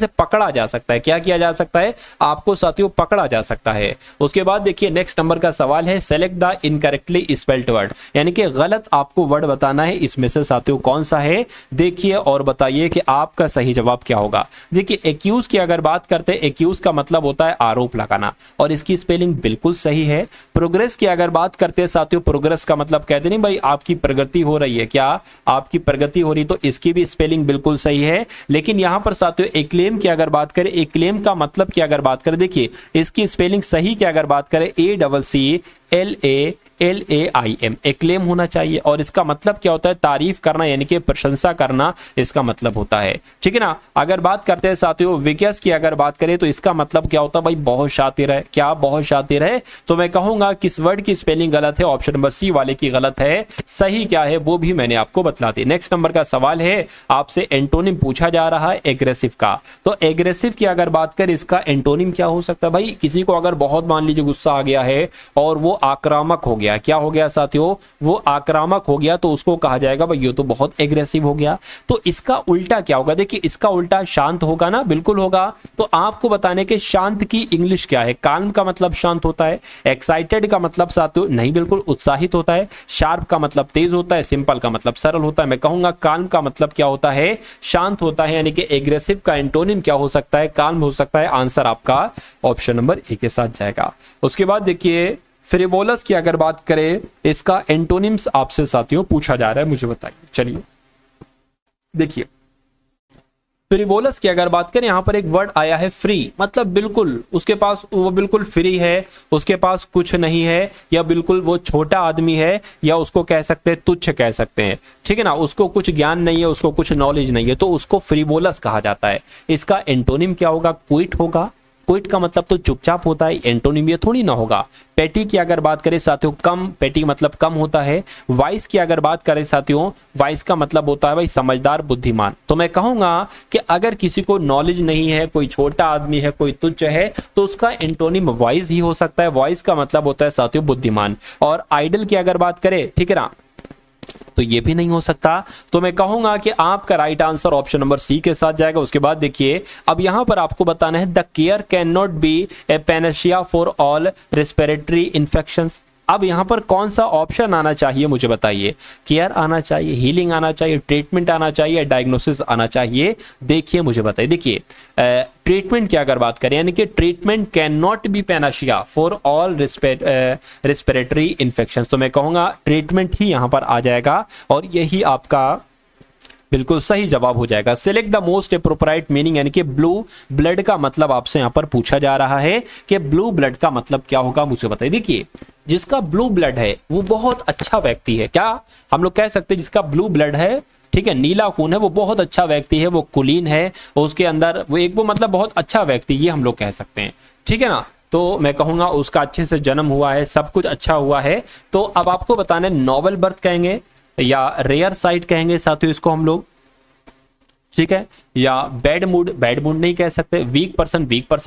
पकड़ा जा सकता है। क्या किया जा सकता है? आपको साथियों पकड़ा जा सकता है। उसके बाद देखिए नेक्स्ट नंबर का सवाल है, select the incorrectly spelled word, यानी कि गलत आपको वर्ड बताना है। इसमें से साथियों कौन सा है, देखिए और बताइए कि आपका सही जवाब क्या होगा। देखिए एक्यूज की अगर बात करते हैं, एक्यूज का मतलब होता है आरोप लगाना और इसकी स्पेलिंग बिल्कुल सही है। प्रोग्रेस की अगर बात करते हैं साथियों, प्रोग्रेस का मतलब कहते नहीं भाई आपकी प्रगति हो रही है, क्या आपकी प्रगति हो रही, तो इसकी भी स्पेलिंग बिल्कुल सही है। लेकिन यहां पर साथियों एक्लेम की अगर बात करें, एक्लेम का मतलब की अगर बात करें, देखिए इसकी स्पेलिंग सही की अगर बात करें, ACCLAIM, एक्लेम होना चाहिए। और इसका मतलब क्या होता है? तारीफ करना, यानी कि प्रशंसा करना इसका मतलब होता है, ठीक है ना। अगर बात करते हैं साथियों विकस की अगर बात करें तो इसका मतलब क्या होता है? भाई बहुत शातिर है, क्या बहुत शातिर है। तो मैं कहूंगा किस वर्ड की स्पेलिंग गलत है? ऑप्शन नंबर सी वाले की गलत है। सही क्या है वो भी मैंने आपको बतला दी। नेक्स्ट नंबर का सवाल है, आपसे एंटोनिम पूछा जा रहा है एग्रेसिव का। तो एग्रेसिव की अगर बात करें इसका एंटोनिम क्या हो सकता है? भाई किसी को अगर बहुत मान लीजिए गुस्सा आ गया है और वो आक्रामक हो गया, क्या हो गया साथियों? वो आक्रामक हो गया, तो उसको कहा जाएगा भाई ये तो बहुत एग्रेसिव हो गया। तो इसका उल्टा क्या होगा? देखिए इसका उल्टा शांत होगा ना, बिल्कुल होगा। तो आपको बताने के शांत की इंग्लिश क्या है? काल्म का मतलब शांत होता है। एक्साइटेड का मतलब साथियों नहीं, बिल्कुल उत्साहित होता है। शार्प का मतलब तेज होता है। सिंपल का मतलब सरल होता है। मैं कहूंगा काल्म का मतलब क्या होता है? शांत होता है। यानी कि एग्रेसिव का एंटोनिम क्या हो सकता है? काल्म हो सकता है। आंसर आपका ऑप्शन नंबर ए के साथ जाएगा। उसके बाद देखिए फ्रिवोलस की अगर बात करें, इसका एंटोनिम्स आपसे साथियों पूछा जा रहा है, मुझे बताइए। चलिए देखिए फ्रिवोलस की अगर बात करें, यहां पर एक वर्ड आया है फ्री, मतलब बिल्कुल उसके पास, वो बिल्कुल फ्री है, उसके पास कुछ नहीं है, या बिल्कुल वो छोटा आदमी है, या उसको कह सकते हैं तुच्छ कह सकते हैं, ठीक है ना। उसको कुछ ज्ञान नहीं है, उसको कुछ नॉलेज नहीं है, तो उसको फ्रिवोलस कहा जाता है। इसका एंटोनिम क्या होगा? क्विट होगा। क्विट का मतलब तो चुपचाप होता है, एंटोनिम ये थोड़ी ना होगा। पेटी की अगर बात करें साथियों, कम, पेटी मतलब कम होता है। वाइस की अगर बात करें साथियों, वाइस का मतलब होता है भाई समझदार, बुद्धिमान। तो मैं कहूंगा कि अगर किसी को नॉलेज नहीं है, कोई छोटा आदमी है, कोई तुच्छ है, तो उसका एंटोनिम वाइस ही हो सकता है। वाइस का मतलब होता है साथियों बुद्धिमान। और आइडल की अगर बात करें, ठीक है ना, तो ये भी नहीं हो सकता। तो मैं कहूंगा कि आपका right answer option number C के साथ जाएगा। उसके बाद देखिए अब यहां पर आपको बताना है, the care can not be a panacea for all respiratory infections. अब यहां पर कौन सा ऑप्शन आना चाहिए मुझे बताइए? केयर आना चाहिए, हीलिंग आना चाहिए, ट्रीटमेंट आना चाहिए, डायग्नोसिस आना चाहिए? देखिए मुझे बताइए। देखिए ट्रीटमेंट की अगर बात करें, यानी कि treatment can not be panacea for all respiratory infections, तो मैं कहूंगा ट्रीटमेंट ही यहां पर आ जाएगा और यही आपका बिल्कुल सही जवाब हो जाएगा। Select the most appropriate meaning, यानी कि ब्लू ब्लड का मतलब आपसे यहां पर पूछा जा रहा है कि ब्लू ब्लड का मतलब क्या होगा, मुझे बताइए। देखिए जिसका ब्लू ब्लड है वो बहुत अच्छा व्यक्ति है। क्या हम लोग कह सकते हैं जिसका ब्लू ब्लड है, ठीक है, नीला खून है, वो बहुत अच्छा व्यक्ति है, वो कुलीन है, उसके अंदर वो मतलब बहुत अच्छा व्यक्ति, ये हम लोग कह सकते हैं, ठीक है ना। तो मैं कहूंगा उसका अच्छे से जन्म हुआ है, सब कुछ अच्छा हुआ है। तो अब आपको बताना है नोबल बर्थ कहेंगे या रेयर साइट कहेंगे साथियों इसको हम लोग, ठीक है, या बैड मूड नहीं कह सकते, वीक पर्सन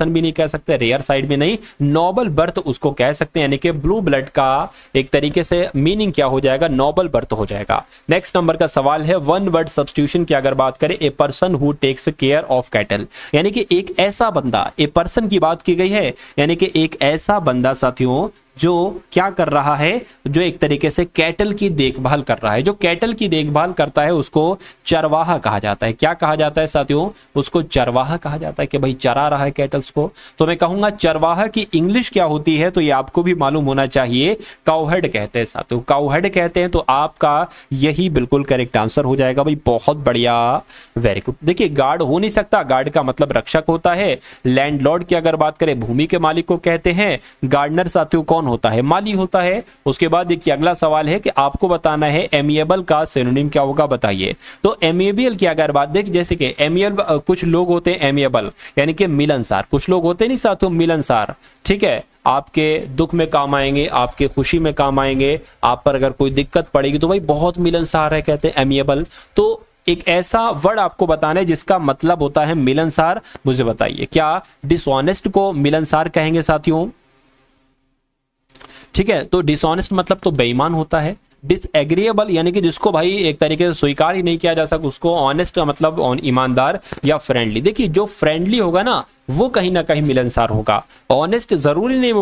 भी नहीं कह सकते, रेयर साइड में नहीं, नोबल बर्थ उसको कह सकते हैं। यानी कि ब्लू ब्लड का एक तरीके से मीनिंग क्या हो जाएगा, नोबल बर्थ हो जाएगा। नेक्स्ट नंबर का सवाल है वन वर्ड सब्स्टिट्यूशन की अगर बात करें, a person who takes care of cattle, यानी कि एक ऐसा बंदा, ए पर्सन की बात की गई है, यानी कि एक ऐसा बंदा साथियों जो क्या कर रहा है, जो एक तरीके से कैटल की देखभाल कर रहा है। जो कैटल की देखभाल करता है उसको चरवाहा कहा जाता है। क्या कहा जाता है साथियों, उसको चरवाहा कहा जाता है कि भाई चरा रहा है कैटल्स को। तो मैं कहूंगा चरवाहा की इंग्लिश क्या होती है, तो ये आपको भी मालूम होना चाहिए, काउहर्ड कहते हैं साथियों, काउहर्ड कहते हैं। तो आपका यही बिल्कुल करेक्ट आंसर हो जाएगा भाई, बहुत बढ़िया, वेरी गुड। देखिए गार्ड हो नहीं सकता, गार्ड का मतलब रक्षक होता है। लैंडलॉर्ड की अगर बात करें, भूमि के मालिक को कहते हैं। गार्डनर साथियों कौन होता है, माली होता है। उसके बाद देखिए अगला सवाल है कि आपको बताना है एमिएबल का सिनोनिम क्या होगा, बताइए। तो एमिएबल की अगर बात देख, जैसे कि एमिएबल, कुछ लोग होते हैं एमिएबल यानी कि मिलनसार, कुछ लोग होते नहीं साथियों मिलनसार, ठीक है, आपके दुख में काम आएंगे, आपके खुशी में काम आएंगे, आप पर अगर कोई दिक्कत पड़ेगी तो भाई बहुत मिलनसार है, कहते हैं एमिएबल। तो एक ऐसा वर्ड आपको बताना है जिसका मतलब होता है मिलनसार, मुझे बताइए क्या डिसऑनेस्ट को मिलनसार कहेंगे साथियों, ठीक है। तो डिसऑनेस्ट मतलब तो बेईमान होता है। डिसएग्रीएबल यानी कि जिसको भाई एक तरीके से स्वीकार ही नहीं किया जा सकता, उसको ऑनेस्ट का मतलब ईमानदार या फ्रेंडली। देखिए जो फ्रेंडली होगा ना वो कहीं ना कहीं मिलनसार होगा, ऑनेस्ट जरूरी नहीं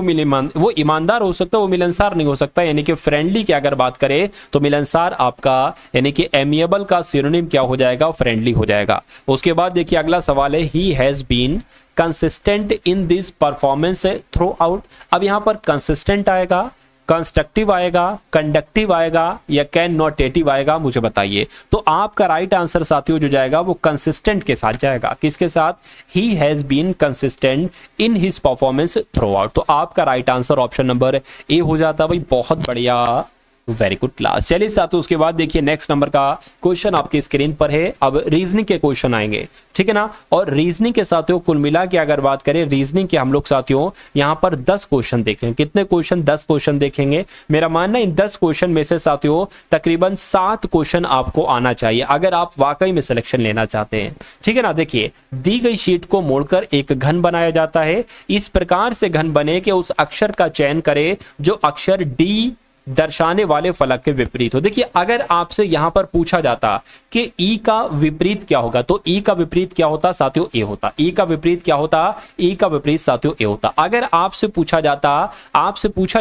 वो ईमानदार हो सकता है, वो मिलनसार नहीं हो सकता। यानी कि फ्रेंडली की अगर बात करें तो मिलनसार आपका यानी कि एमिएबल का सिनोनिम क्या हो जाएगा, फ्रेंडली हो जाएगा। उसके बाद देखिए अगला सवाल है, he has been consistent in this performance throughout. अब यहां पर कंसिस्टेंट आएगा, कंस्ट्रक्टिव आएगा, कंडक्टिव आएगा या कैन नॉटेटिव आएगा, मुझे बताइए। तो आपका राइट आंसर साथियों जो जाएगा वो कंसिस्टेंट के साथ जाएगा। किसके साथ, he has been consistent in his performance throughout. तो आपका right answer option number A हो जाता भाई, बहुत बढ़िया, वेरी गुड क्लास। चलिए साथियों उसके बाद देखिए नेक्स्ट नंबर का क्वेश्चन आपकी स्क्रीन पर है। अब रीजनिंग के क्वेश्चन आएंगे, ठीक है ना। और रीजनिंग के साथियों कुल मिला के अगर बात करें रीजनिंग के हम लोग साथियों यहाँ पर 10 क्वेश्चन देखेंगे। कितने क्वेश्चन, 10 क्वेश्चन देखेंगे। मेरा मानना इन 10 क्वेश्चन में से साथियों तकरीबन 7 क्वेश्चन आपको आना चाहिए अगर आप वाकई में सिलेक्शन लेना चाहते हैं, ठीक है ना। देखिए दी गई शीट को मोड़कर एक घन बनाया जाता है। इस प्रकार से घन बने कि उस अक्षर का चयन करे जो अक्षर डी दर्शाने वाले फलक के विपरीत हो। देखिए अगर आपसे यहां पर पूछा जाता कि ई का विपरीत क्या होगा, तो ई का विपरीत क्या होता साथियों, ए होता। ई का विपरीत क्या होता, ई का विपरीत साथियों ए होता। अगर आपसे पूछा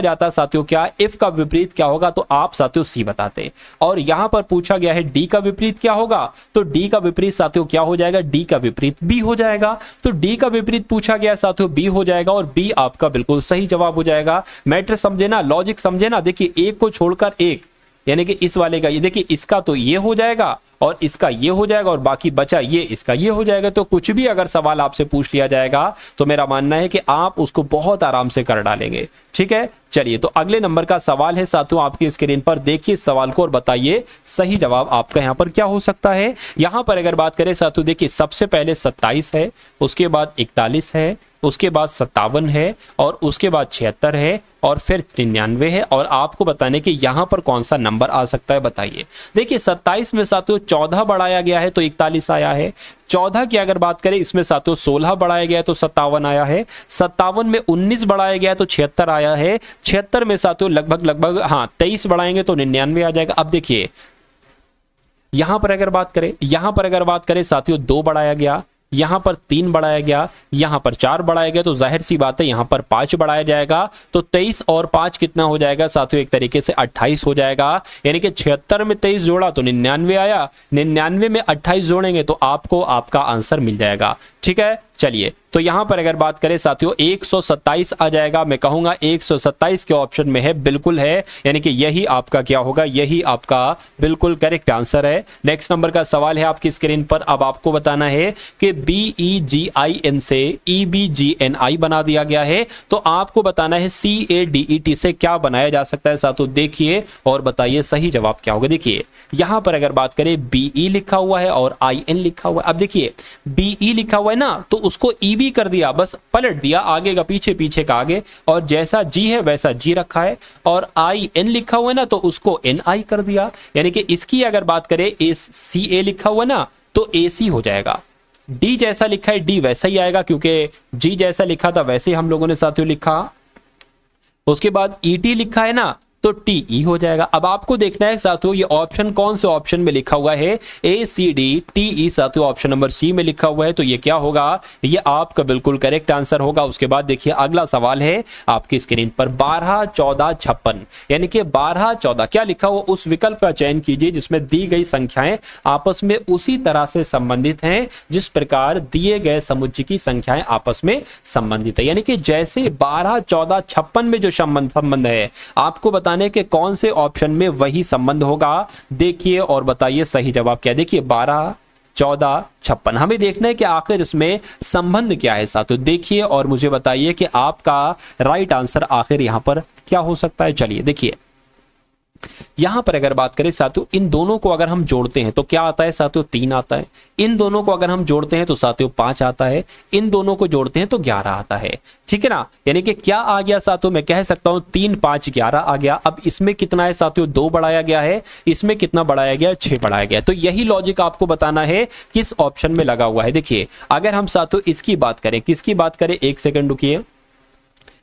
जाता साथियों क्या एफ का विपरीत क्या होगा, तो आप साथियों सी बताते। और यहां पर पूछा गया है डी का विपरीत क्या होगा, तो डी का विपरीत साथियों क्या हो जाएगा, डी का विपरीत बी हो जाएगा। तो डी का विपरीत पूछा गया साथियों बी हो जाएगा और बी आपका बिल्कुल सही जवाब हो जाएगा। मैटर समझे ना, लॉजिक समझे ना। देखिए एक को छोड़कर एक, यानी कि इस वाले का ये, देखिए इसका तो ये हो जाएगा और इसका ये हो जाएगा और बाकी बचा ये, इसका ये हो जाएगा। तो कुछ भी अगर सवाल आपसे पूछ लिया जाएगा तो मेरा मानना है कि आप उसको बहुत आराम से कर डालेंगे, ठीक है। चलिए तो अगले नंबर का सवाल है साथियों आपकी स्क्रीन पर, देखिए सवाल को और बताइए सही जवाब आपका यहां पर क्या हो सकता है। यहां पर अगर बात करें साथियों, देखिए सबसे पहले 27 है, उसके बाद 41 है, उसके बाद 57 है और उसके बाद 76 है और फिर 99 है। और आपको बताने कि यहां पर कौन सा नंबर आ सकता है, बताइए। देखिए 27 में साथियों 14 बढ़ाया गया है तो 41 आया है। 14 की अगर बात करें इसमें साथियों 16 बढ़ाया गया है तो 57 आया है। 57 में 19 बढ़ाया गया है तो 76 आया है। 76 में साथियों लगभग 23 बढ़ाएंगे तो 99 आ जाएगा। अब देखिए यहां पर अगर बात करें साथियों 2 बढ़ाया गया, यहां पर 3 बढ़ाया गया, यहां पर 4 बढ़ाया गया, तो जाहिर सी बात है यहां पर 5 बढ़ाया जाएगा। तो 23 और 5 कितना हो जाएगा साथियों, एक तरीके से 28 हो जाएगा। यानी कि 76 में 23 जोड़ा तो 99 आया, 99 में 28 जोड़ेंगे तो आपको आपका आंसर मिल जाएगा, ठीक है। चलिए, तो यहां पर अगर बात करें साथियों 127 आ जाएगा। मैं कहूंगा 127 के ऑप्शन में है, बिल्कुल है, यानी कि यही आपका क्या होगा, यही आपका बिल्कुल करेक्ट आंसर है। नेक्स्ट नंबर का सवाल है आपकी स्क्रीन पर। अब आपको बताना है कि BEGIN से EBGNI बना दिया गया है, तो आपको बताना है CADET से क्या बनाया जा सकता है साथियों। देखिए और बताइए सही जवाब क्या होगा। देखिए यहां पर अगर बात करें BE लिखा हुआ है और IN लिखा हुआ है। अब देखिए BE लिखा हुआ है ना, तो उसको EB कर दिया, बस पलट दिया, आगे का पीछे, पीछे का आगे, और जैसा G है वैसा G रखा है। और IN लिखा हुआ है ना, तो उसको NI कर दिया, यानी कि इसकी अगर बात करें CA लिखा हुआ है ना, तो AC हो जाएगा। D जैसा लिखा है D वैसा ही आएगा, क्योंकि G जैसा लिखा था वैसे ही हम लोगों ने साथियों लिखा। उसके बाद ET लिखा है ना, तो TE हो जाएगा। अब आपको देखना है साथियों ये ऑप्शन कौन से ऑप्शन में लिखा हुआ है, ACDTE साथियों ऑप्शन नंबर C में लिखा हुआ है, तो ये क्या होगा, ये आपका बिल्कुल करेक्ट आंसर होगा। उसके बाद देखिए अगला सवाल है आपकी स्क्रीन पर 12, 14, 56, यानी कि 12, 14 क्या लिखा हुआ, उस विकल्प का चयन कीजिए जिसमें दी गई संख्याएं आपस में उसी तरह से संबंधित हैं जिस प्रकार दिए गए समुच्चय की संख्याएं आपस में संबंधित है। यानी कि जैसे 12, 14, 56 में जो संबंध है, आपको बताना के कौन से ऑप्शन में वही संबंध होगा। देखिए और बताइए सही जवाब क्या है। देखिए 12, 14, 56 हमें देखना है कि आखिर इसमें संबंध क्या है साथियों। देखिए और मुझे बताइए कि आपका राइट आंसर आखिर यहां पर क्या हो सकता है। चलिए देखिए यहां पर अगर बात करें साथियों, इन दोनों को अगर हम जोड़ते हैं तो क्या आता है साथियों, 3 आता है। इन दोनों को अगर हम जोड़ते हैं तो साथियों 5 आता है। इन दोनों को जोड़ते हैं तो 11 आता है। ठीक है ना, यानी कि क्या आ गया साथियों, मैं कह सकता हूं 3, 5, 11 आ गया। अब इसमें कितना है साथियों, 2 बढ़ाया गया है, इसमें कितना बढ़ाया गया, 6 बढ़ाया गया। तो यही लॉजिक आपको बताना है किस ऑप्शन में लगा हुआ है। देखिए अगर हम साथियों इसकी बात करें, किसकी बात करें, 1 सेकंड रुकिए।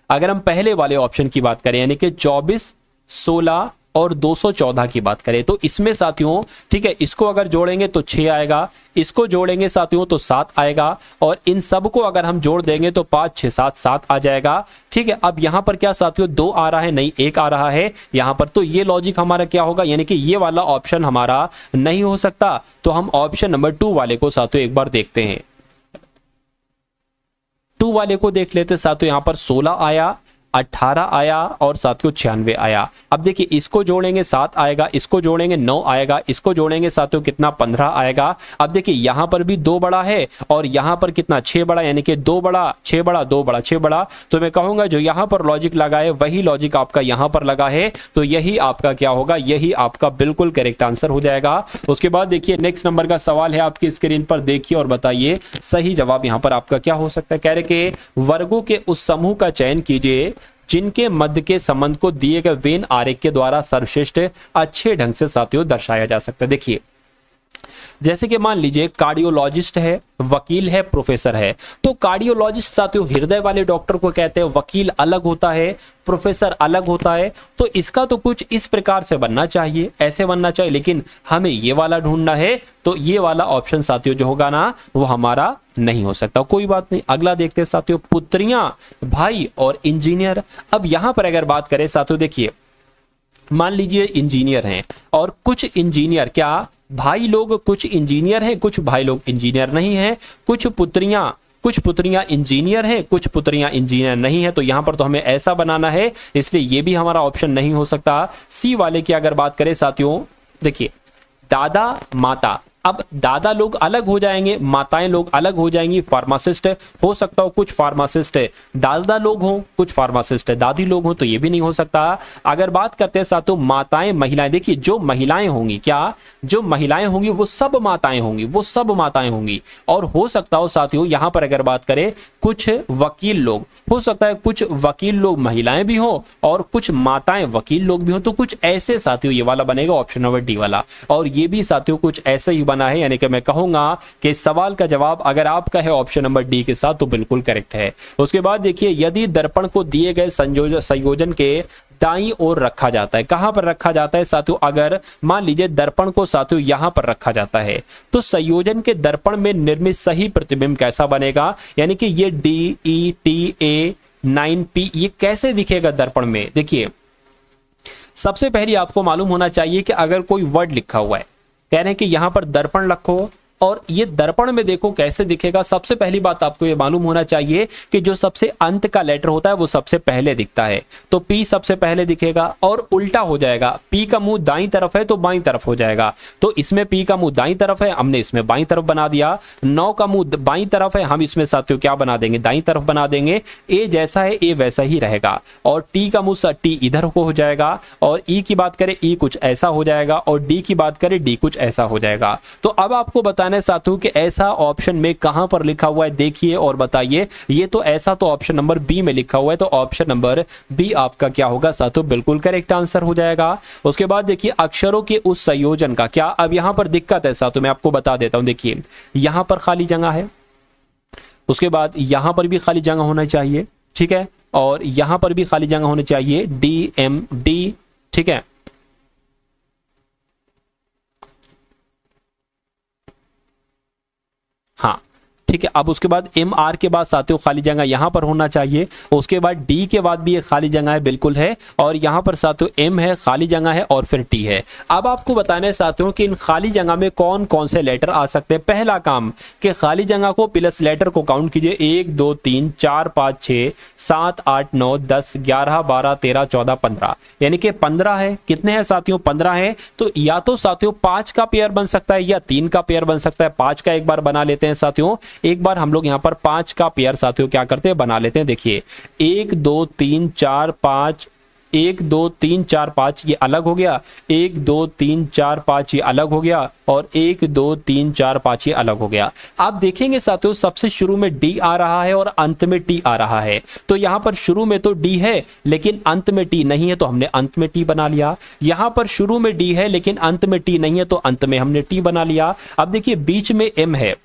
अगर हम पहले वाले ऑप्शन की बात करें यानी कि 24, 16 और 214 की बात करें, तो इसमें साथियों ठीक है, इसको अगर जोड़ेंगे तो 6 आएगा, इसको जोड़ेंगे साथियों तो 7 आएगा, और इन सब को अगर हम जोड़ देंगे तो 5, 6, 7, 7 आ जाएगा। ठीक है, अब यहां पर क्या साथियों 2 आ रहा है, नहीं 1 आ रहा है यहां पर, तो ये लॉजिक हमारा क्या होगा, यानी कि ये वाला ऑप्शन हमारा नहीं हो सकता। तो हम ऑप्शन नंबर 2 वाले को साथियों एक बार देखते हैं। 2 वाले को देख लेते साथियों, यहां पर 16 आया, 18 आया और साथियों 96 आया। अब देखिए इसको जोड़ेंगे 7 आएगा, इसको जोड़ेंगे 9 आएगा, इसको जोड़ेंगे साथियों कितना 15 आएगा। अब देखिए यहां पर भी 2 बड़ा है और यहां पर कितना 6 बड़ा, यानी कि 2 बड़ा 6 बड़ा 2 बड़ा 6 बड़ा। तो मैं कहूंगा जो यहां पर लॉजिक लगा है वही लॉजिक आपका यहां पर लगा है, तो यही आपका क्या होगा, यही आपका बिल्कुल करेक्ट आंसर हो जाएगा। उसके बाद देखिए नेक्स्ट नंबर का सवाल है आपकी स्क्रीन पर, देखिए और बताइए सही जवाब यहां पर आपका क्या हो सकता है। कह रहे कि वर्गों के उस समूह का चयन कीजिए जिनके मध्य के संबंध को दिए गए वेन आरेख के द्वारा सर्वश्रेष्ठ अच्छे ढंग से साथियों दर्शाया जा सकता है। देखिए जैसे कि मान लीजिए कार्डियोलॉजिस्ट है, वकील है, प्रोफेसर है। तो कार्डियोलॉजिस्ट साथियों हृदय वाले डॉक्टर को कहते हैं, वकील अलग होता है, प्रोफेसर अलग होता है। तो इसका तो कुछ इस प्रकार से बनना चाहिए, ऐसे बनना चाहिए, लेकिन हमें ये वाला ढूंढना है, तो ये वाला ऑप्शन साथियों जो होगा ना वो हमारा नहीं हो सकता। कोई बात नहीं, अगला देखते हैं साथियों, पुत्रियां, भाई और इंजीनियर। अब यहां पर अगर बात करें साथियों, देखिए मान लीजिए इंजीनियर हैं और कुछ इंजीनियर क्या भाई लोग, कुछ इंजीनियर हैं, कुछ भाई लोग इंजीनियर नहीं हैं। कुछ पुत्रियां इंजीनियर हैं, कुछ पुत्रियां इंजीनियर नहीं है। तो यहां पर तो हमें ऐसा बनाना है, इसलिए ये भी हमारा ऑप्शन नहीं हो सकता। सी वाले की अगर बात करें साथियों, देखिए दादा माता, अब दादा लोग अलग हो जाएंगे, माताएं लोग अलग हो जाएंगी। फार्मासिस्ट हो सकता हो, कुछ फार्मासिस्ट दादा लोग हों, कुछ फार्मासिस्ट दादी लोग हों, तो ये भी नहीं हो सकता। अगर बात करते हैं साथियों माताएं महिलाएं, देखिए जो महिलाएं होंगी, क्या जो महिलाएं होंगी वो सब माताएं होंगी, वो सब माताएं होंगी। और हो सकता हो साथियों यहां पर अगर बात करें कुछ वकील लोग, हो सकता है कुछ वकील लोग महिलाएं भी हो और कुछ माताएं वकील लोग भी हो। तो कुछ ऐसे साथियों ये वाला बनेगा ऑप्शन नंबर डी वाला, और ये भी साथियों कुछ ऐसे ही बना है। यानी कि मैं कहूंगा कि सवाल का जवाब अगर आपका है ऑप्शन नंबर डी के साथ तो बिल्कुल करेक्ट है। उसके बाद देखिए यदि दर्पण को दिए गए संयोजन के दाईं ओर रखा जाता है, कहां पर रखा जाता है साथियों, अगर मान लीजिए दर्पण को साथियों यहां पर रखा जाता है तो संयोजन के दर्पण में निर्मित सही प्रतिबिंब कैसा बनेगा। यानी कि ये DETA 9P ये कैसे दिखेगा दर्पण में। देखिए सबसे पहले आपको मालूम होना चाहिए कि अगर कोई वर्ड लिखा हुआ है, कह रहे हैं कि यहां पर दर्पण रखो, और ये दर्पण में देखो कैसे दिखेगा। सबसे पहली बात आपको ये मालूम होना चाहिए कि जो सबसे अंत का लेटर होता है वो सबसे पहले दिखता है, तो P सबसे पहले दिखेगा और उल्टा हो जाएगा। P का मुंह दाईं तरफ है तो बाईं तरफ हो जाएगा, तो इसमें P का मुंह दाईं तरफ है, हमने इसमें बाईं तरफ बना दिया। 9 का मुंह बाईं तरफ है, हम इसमें साथियों क्या बना देंगे, दाईं तरफ बना देंगे। A जैसा है A वैसा ही रहेगा, और T का मुंह T इधर को हो जाएगा, और E की बात करें E कुछ ऐसा हो जाएगा, और D की बात करें D कुछ ऐसा हो जाएगा। तो अब आपको बताना है साथियों कि ऐसा ऑप्शन में कहां पर लिखा हुआ है, देखिए और बताइए। ये तो ऐसा तो ऑप्शन नंबर बी में लिखा हुआ है, तो ऑप्शन नंबर बी आपका क्या होगा साथियों, बिल्कुल करेक्ट आंसर हो जाएगा। उसके बाद देखिए अक्षरों के उस संयोजन का क्या, अब यहां पर दिक्कत है साथियों, मैं आपको बता देता हूं। देखिए यहां पर खाली जगह है, उसके बाद यहां पर भी खाली जगह होना चाहिए, ठीक है, और यहां पर भी खाली जगह होनी चाहिए, DMD, ठीक है। हाँ ठीक है, अब उसके बाद MR के बाद साथियों खाली जगह यहां पर होना चाहिए, उसके बाद D के बाद भी एक खाली जगह है, बिल्कुल है, और यहां पर साथियों M है, खाली जगह है, और फिर T है। अब आपको बताना है साथियों कि इन खाली जगह में कौन कौन से लेटर आ सकते हैं। पहला काम कि खाली जगह को प्लस लेटर को काउंट कीजिए, 1 2 3 4 5 6 7 8 9 10 11 12 13 14 15, यानी कि 15 है। कितने हैं साथियों, 15 है। तो या तो साथियों 5 का पेयर बन सकता है या 3 का पेयर बन सकता है। 5 का एक बार बना लेते हैं साथियों, एक बार हम लोग यहां पर 5 का पेयर साथियों क्या करते हैं, बना लेते हैं। देखिए 1 2 3 4 5, 1 2 3 4 5 ये अलग हो गया, 1 2 3 4 5 ये अलग हो गया, और 1 2 3 4 5 ये अलग हो गया। आप देखेंगे साथियों सबसे शुरू में D आ रहा है और अंत में T आ रहा है, तो यहां पर शुरू में तो D है लेकिन अंत में T नहीं है, तो हमने अंत में T बना लिया। यहां पर शुरू में D है लेकिन अंत में T नहीं है, तो अंत में हमने T बना लिया। अब देखिए बीच में M है,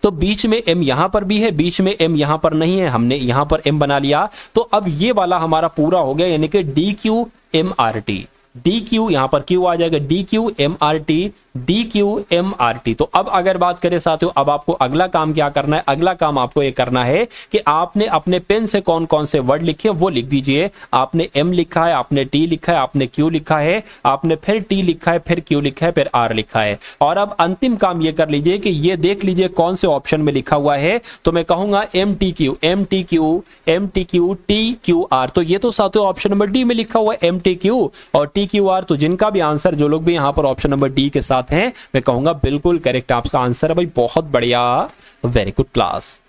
तो बीच में M यहां पर भी है, बीच में M यहां पर नहीं है, हमने यहां पर M बना लिया। तो अब ये वाला हमारा पूरा हो गया, यानी कि DQMRT, DQ यहां पर Q आ जाएगा, DQMRT, DQMRT। तो अब अगर बात करें साथियों, अब आपको अगला काम क्या करना है, अगला काम आपको ये करना है कि आपने अपने पेन से कौन कौन से वर्ड लिखे वो लिख दीजिए। आपने M लिखा है, आपने T लिखा है, आपने Q लिखा है, आपने फिर T लिखा है, फिर Q लिखा है, फिर R लिखा है। और अब अंतिम काम ये कर लीजिए कि ये देख लीजिए कौन से ऑप्शन में लिखा हुआ है, तो मैं कहूंगा MTQ, MTQ, MTQ, TQR। तो ये तो साथियों ऑप्शन नंबर डी में लिखा हुआ है MTQ और TQR। तो जिनका भी आंसर, जो लोग भी यहां पर ऑप्शन नंबर डी के साथ हैं, मैं कहूंगा बिल्कुल करेक्ट आपका आंसर है भाई, बहुत बढ़िया, वेरी गुड क्लास।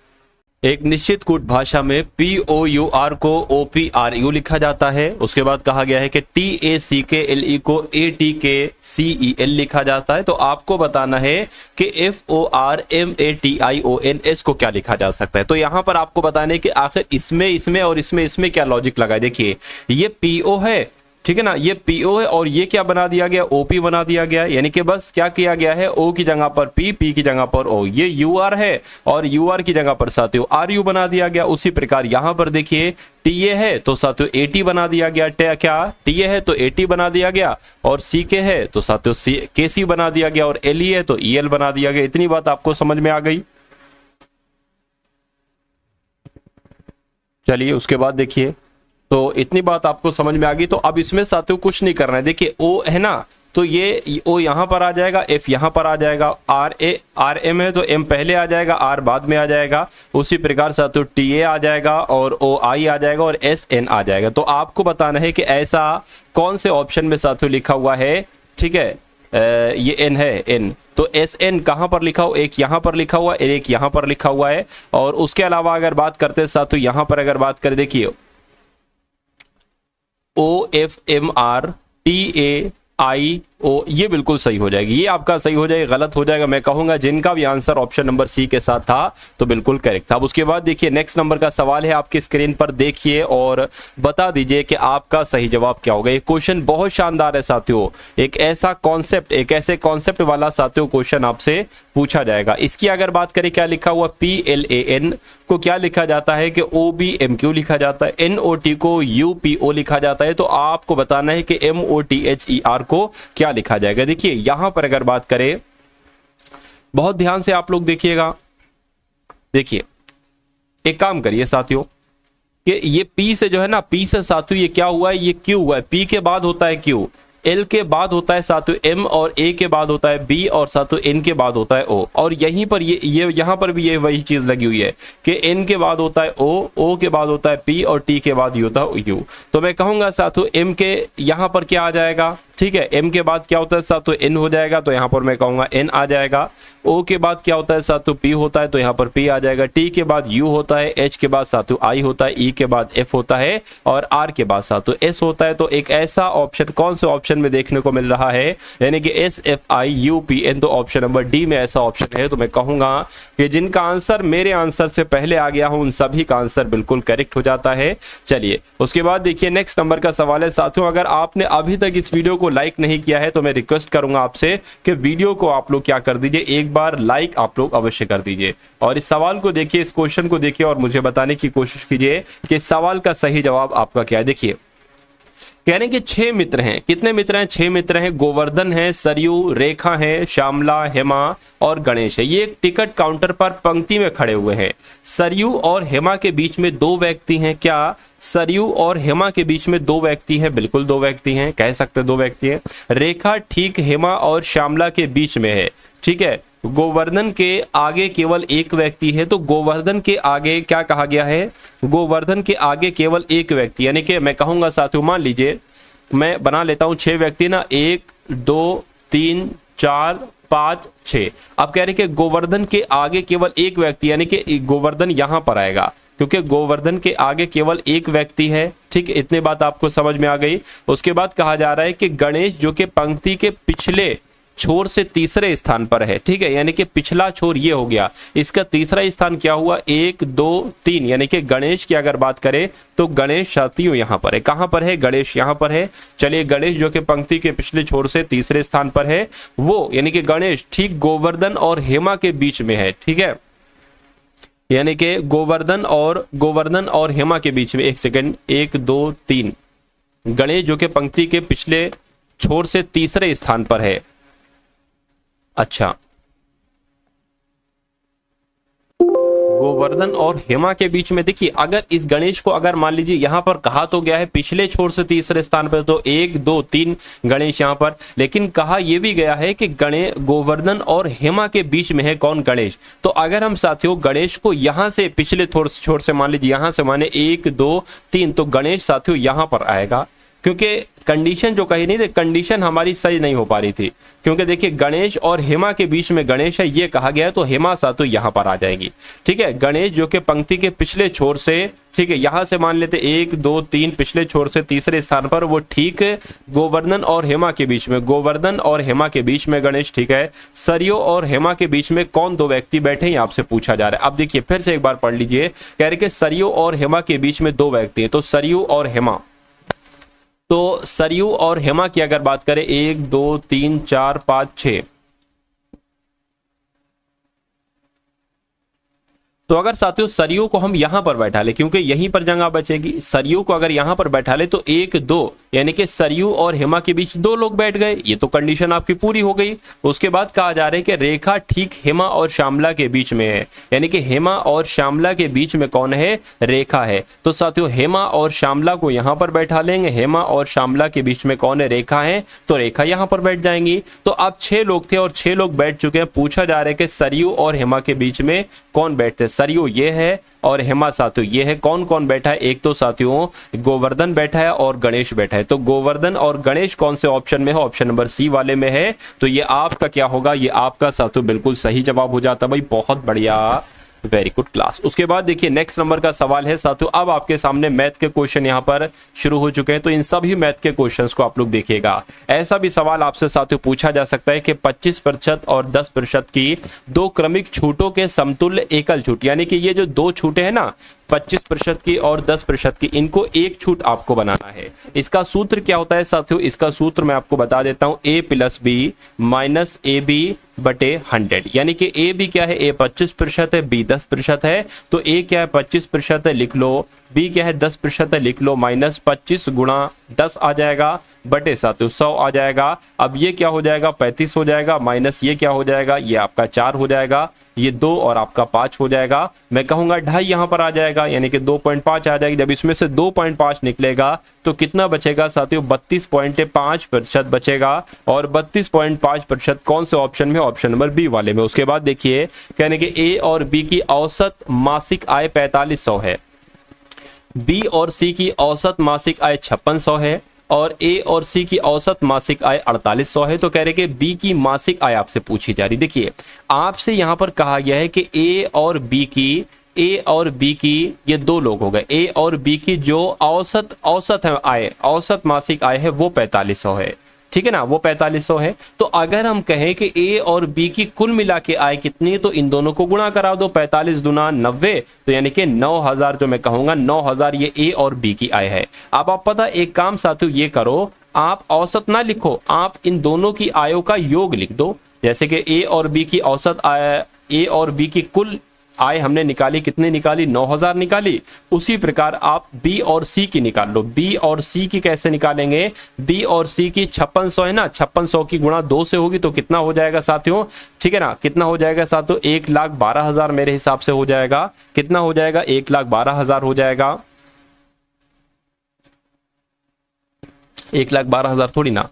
एक निश्चित कूट भाषा में POUR को OPRU लिखा जाता है। उसके बाद कहा गया है कि TACKLE को ATKCEL लिखा जाता है। तो आपको बताना है कि FORMATIONS को क्या लिखा जा सकता है। तो यहां पर आपको बताना है कि आखिर इसमें और इसमें क्या लॉजिक लगा है। देखिए ये PO है, ठीक है ना, ये PO है, और ये क्या बना दिया गया, OP बना दिया गया, यानी कि बस क्या किया गया है, O की जगह पर P, P की जगह पर O। ये UR है और UR की जगह पर साथियों RU बना दिया गया। उसी प्रकार यहां पर देखिए TA है तो साथियों AT बना दिया गया, क्या TA है तो AT बना दिया गया, और CK है तो साथियों KC बना दिया गया, और LE है तो EL बना दिया गया। इतनी बात आपको समझ में आ गई। चलिए उसके बाद देखिए, तो इतनी बात आपको समझ में आ गई। तो अब इसमें साथियों कुछ नहीं करना है। देखिए O है ना, तो ये O यहां पर आ जाएगा, F यहां पर आ जाएगा, RM है तो M पहले आ जाएगा, R बाद में आ जाएगा। उसी प्रकार साथियों TA आ जाएगा और OI आ जाएगा और SN आ जाएगा। तो आपको बताना है कि ऐसा कौन से ऑप्शन में साथियों लिखा हुआ है, ठीक है। ये N है, N, तो SN कहां पर लिखा हुआ, एक यहां पर लिखा हुआ, एक यहां पर लिखा हुआ है। और उसके अलावा अगर बात करते हैं साथियों, यहां पर अगर बात करें, देखिए OFMRTAIO, ये बिल्कुल सही हो जाएगी, ये आपका सही हो जाएगा, गलत हो जाएगा। मैं कहूंगा जिनका भी आंसर ऑप्शन नंबर C के साथ था तो बिल्कुल करेक्ट था। अब उसके बाद देखिए नेक्स्ट नंबर का सवाल है, आपकी स्क्रीन पर देखिए और बता दीजिए कि आपका सही जवाब क्या होगा। ये क्वेश्चन बहुत शानदार है साथियों, एक ऐसा कॉन्सेप्ट, एक ऐसे कॉन्सेप्ट वाला साथियों क्वेश्चन आपसे पूछा जाएगा। इसकी अगर बात करें क्या लिखा हुआ, PLAN को क्या लिखा जाता है कि OBMQ लिखा जाता है, NOT को UPO लिखा जाता है। तो आपको बताना है कि MOTHER को क्या लिखा जाएगा। देखिए यहां पर अगर बात करें, बहुत ध्यान से आप लोग देखिएगा। देखिए एक काम करिए साथियों कि ये P से जो है ना, P से साथियों ये क्या हुआ है, ये Q हुआ है, P के बाद होता है Q, एल के बाद होता है साथियों एम, और ए के बाद होता है बी, और साथियों एन के बाद होता है ओ। और यहीं पर ये यहाँ पर भी ये वही चीज लगी हुई है कि एन के बाद होता है ओ के बाद होता है पी, और टी के बाद होता है यू। तो मैं कहूंगा साथियों एम के यहाँ पर क्या आ जाएगा, ठीक है, एम के बाद क्या होता है साथियों एन हो जाएगा, तो यहाँ पर मैं कहूंगा एन आ जाएगा। ओ के बाद क्या होता है साथियों पी होता है, तो यहाँ पर पी आ जाएगा। टी के बाद यू होता है, एच के बाद साथियों आई होता है, ई के बाद एफ होता है, और आर के बाद साथियों एस होता है। तो एक ऐसा ऑप्शन कौन से ऑप्शन में देखने को मिल रहा है, यानी कि S F I U P N, तो ऑप्शन नंबर डी में ऐसा ऑप्शन है। तो मैं कहूंगा कि जिनका आंसर मेरे आंसर से पहले आ गया हो उन सभी का आंसर बिल्कुल करेक्ट हो जाता है। चलिए उसके बाद देखिए नेक्स्ट नंबर का सवाल है साथियों, अगर आपने अभी तक इस वीडियो को लाइक नहीं किया है तो मैं रिक्वेस्ट करूंगा आपसे कि वीडियो को आप लोग क्या कर दीजिए, एक बार लाइक आप लोग अवश्य कर दीजिए, और इस सवाल को देखिए, इस क्वेश्चन को देखिए और मुझे बताने की कोशिश कीजिए कि इस सवाल का सही जवाब आपका क्या है। देखिए कह रहे हैं कि 6 मित्र हैं, कितने मित्र हैं, 6 मित्र हैं, गोवर्धन है, सरयू, रेखा है, श्यामला, हेमा और गणेश है। ये एक टिकट काउंटर पर पंक्ति में खड़े हुए हैं। सरयू और हेमा के बीच में 2 व्यक्ति हैं। क्या सरयू और हेमा के बीच में 2 व्यक्ति हैं? बिल्कुल 2 व्यक्ति हैं, कह सकते 2 व्यक्ति हैं। रेखा ठीक हेमा और श्यामला के बीच में है, ठीक है। गोवर्धन के आगे केवल एक व्यक्ति है, तो गोवर्धन के आगे क्या कहा गया है, गोवर्धन के आगे केवल एक व्यक्ति, यानी कि मैं कहूंगा साथियों, मान लीजिए मैं बना लेता हूं 6 व्यक्ति ना, 1 2 3 4 5 6। अब कह रहे कि गोवर्धन के आगे केवल एक व्यक्ति, यानी कि गोवर्धन यहां पर आएगा, क्योंकि गोवर्धन के आगे केवल एक व्यक्ति है, ठीक है। इतनी बात आपको समझ में आ गई। उसके बाद कहा जा रहा है कि गणेश जो कि पंक्ति के पिछले छोर से तीसरे स्थान पर है, ठीक है, यानी कि पिछला छोर ये हो गया, इसका तीसरा स्थान क्या हुआ, 1 2 3, यानी कि गणेश की अगर बात करें तो गणेश साथियों यहाँ पर है। कहाँ पर है? गणेश यहाँ पर है। चलिए गणेश जो कि पंक्ति के पिछले छोर से तीसरे स्थान पर है, वो यानी कि गणेश ठीक गोवर्धन और हेमा के बीच में है, ठीक है, यानी कि गोवर्धन और हेमा के बीच में। एक सेकंड, 1 2 3, गणेश जो कि पंक्ति के पिछले छोर से तीसरे स्थान पर है। अच्छा, गोवर्धन और हेमा के बीच में। देखिए अगर इस गणेश को अगर मान लीजिए यहां पर कहा तो गया है पिछले छोर से तीसरे स्थान पर, तो 1 2 3 गणेश यहां पर, लेकिन कहा यह भी गया है कि गोवर्धन और हेमा के बीच में है कौन? गणेश। तो अगर हम साथियों गणेश को यहां से पिछले छोर से मान लीजिए, यहां से माने 1 2 3, तो गणेश साथियों यहां पर आएगा, क्योंकि कंडीशन जो कही नहीं थी, कंडीशन हमारी सही नहीं हो पा रही थी, क्योंकि देखिए गणेश और हेमा के बीच में गणेश है ये कहा गया है, तो हेमा साथियों यहां पर आ जाएगी, ठीक है। गणेश जो कि पंक्ति के पिछले छोर से, ठीक है, यहां से मान लेते 1 2 3, पिछले छोर से तीसरे स्थान पर, वो ठीक गोवर्धन और हेमा के बीच में, गोवर्धन और हेमा के बीच में गणेश, ठीक है। सरयू और हेमा के बीच में कौन 2 व्यक्ति बैठे हैं आपसे पूछा जा रहा है। अब देखिए फिर से एक बार पढ़ लीजिए, कह रहे कि सरयू और हेमा के बीच में 2 व्यक्ति हैं, तो सरयू और हेमा, तो सरयू और हेमा की अगर बात करें 1 2 3 4 5 6, तो अगर साथियों सरयू को हम यहां पर बैठा ले, क्योंकि यहीं पर जगह बचेगी, सरयू को अगर यहां पर बैठा ले तो 1 2, यानी कि सरयू और हेमा के बीच 2 लोग बैठ गए, ये तो कंडीशन आपकी पूरी हो गई। उसके बाद कहा जा रहा है कि रेखा ठीक हेमा और श्यामला के बीच में है, यानी कि हेमा और श्यामला के बीच में कौन है? रेखा है। तो साथियों हेमा और श्यामला को यहां पर बैठा लेंगे, हेमा और श्यामला के बीच में कौन है? रेखा है, तो रेखा यहां पर बैठ जाएंगी। तो अब 6 लोग थे और 6 लोग बैठ चुके हैं। पूछा जा रहा है कि सरयू और हेमा के बीच में कौन बैठते? सरयू ये है और हेमा साथियों ये है। कौन कौन बैठा है? एक तो साथियों गोवर्धन बैठा है और गणेश बैठा है। तो गोवर्धन और गणेश कौन से ऑप्शन में है? ऑप्शन नंबर सी वाले में है। तो ये आपका क्या होगा? ये आपका साथियों बिल्कुल सही जवाब हो जाता है भाई। बहुत बढ़िया, वेरी गुड क्लास। उसके बाद देखिए नेक्स्ट नंबर का सवाल है साथियों, अब आपके सामने मैथ के क्वेश्चन यहाँ पर शुरू हो चुके हैं, तो इन सभी मैथ के क्वेश्चंस को आप लोग देखिएगा। ऐसा भी सवाल आपसे साथियों पूछा जा सकता है कि 25% और 10% की 2 क्रमिक छूटों के समतुल्य एकल छूट, यानी कि ये जो 2 छूटे हैं ना 25% की और 10% की, इनको एक छूट आपको बनाना है। इसका सूत्र क्या होता है साथियों? इसका सूत्र मैं आपको बता देता हूं, a + b - ab / 100, यानी कि a b क्या है? a 25% है, b 10% है, तो a क्या है? 25% है, लिख लो। b क्या है? 10% है, लिख लो। -25 × 10 आ जाएगा, बटे साथियों 100 आ जाएगा। अब ये क्या हो जाएगा 35 हो जाएगा, माइनस ये क्या हो जाएगा, ये आपका 4 हो जाएगा, ये 2 और आपका 5 हो जाएगा। मैं कहूंगा 2.5 यहाँ पर आ जाएगा, यानी कि 2.5 आ जाएगी। जब इसमें से 2.5 निकलेगा तो कितना बचेगा साथियों 32.5% बचेगा। और 32.5% कौन से ऑप्शन में, ऑप्शन नंबर बी वाले में। उसके बाद देखिए कहने कि ए और बी की औसत मासिक आय 4500 है, बी और सी की औसत मासिक आय 5600 है, और ए और सी की औसत मासिक आय 4800 है। तो कह रहे कि बी की मासिक आय आपसे पूछी जा रही। देखिए आपसे यहां पर कहा गया है कि ए और बी की ये दो लोग हो गए, ए और बी की जो औसत है आय, औसत मासिक आय है वो 4500 है, ठीक है ना, वो 4500 है। तो अगर हम कहें कि ए और बी की कुल मिला के आय कितनी है, तो इन दोनों को गुणा करा दो, 45 दूना 90, तो यानी कि 9000 जो मैं कहूंगा 9000 ये ए और बी की आय है। अब आप पता एक काम साथियों ये करो, आप औसत ना लिखो, आप इन दोनों की आयों का योग लिख दो। जैसे कि ए और बी की औसत आय, ए और बी की कुल आय हमने निकाली, कितनी निकाली 9000 निकाली। उसी प्रकार आप बी और सी की निकाल लो। बी और सी की कैसे निकालेंगे, बी और सी की 5600 है ना, 5600 की गुणा 2 से होगी तो कितना हो जाएगा साथियों, ठीक है ना, कितना हो जाएगा साथियों 1,12,000 मेरे हिसाब से हो जाएगा। कितना हो जाएगा 1,12,000 हो जाएगा, 1,12,000 थोड़ी ना,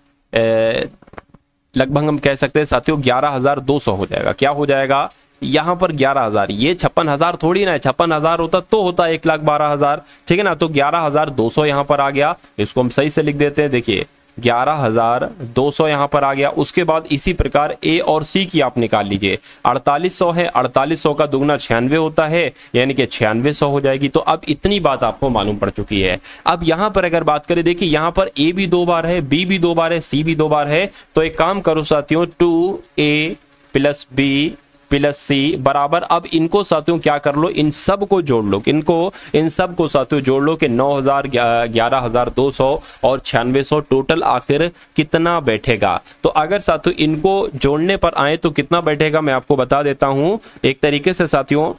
लगभग हम कह सकते हैं साथियों 11,200 हो जाएगा। क्या हो जाएगा यहां पर 11,000, ये 56,000 थोड़ी ना है, 56,000 होता तो होता 1,12,000, ठीक है ना। तो 11,200 यहां पर आ गया, इसको हम सही से लिख देते हैं। देखिए 11,200 यहां पर आ गया। उसके बाद इसी प्रकार ए और सी की आप निकाल लीजिए, 4800 है, 4800 का दुगना 96 होता है, यानी कि 9600 हो जाएगी। तो अब इतनी बात आपको मालूम पड़ चुकी है। अब यहां पर अगर बात करें, देखिए यहां पर ए भी 2 बार है, बी भी 2 बार है, सी भी 2 बार है। तो एक काम करो साथियों, 2a + b + c बराबर, अब इनको साथियों क्या कर लो, इन सब को जोड़ लो, इन सब को साथियों जोड़ लो कि 9000, 11,200 और 9600 टोटल आखिर कितना बैठेगा। तो अगर साथियों इनको जोड़ने पर आए तो कितना बैठेगा मैं आपको बता देता हूं एक तरीके से साथियों,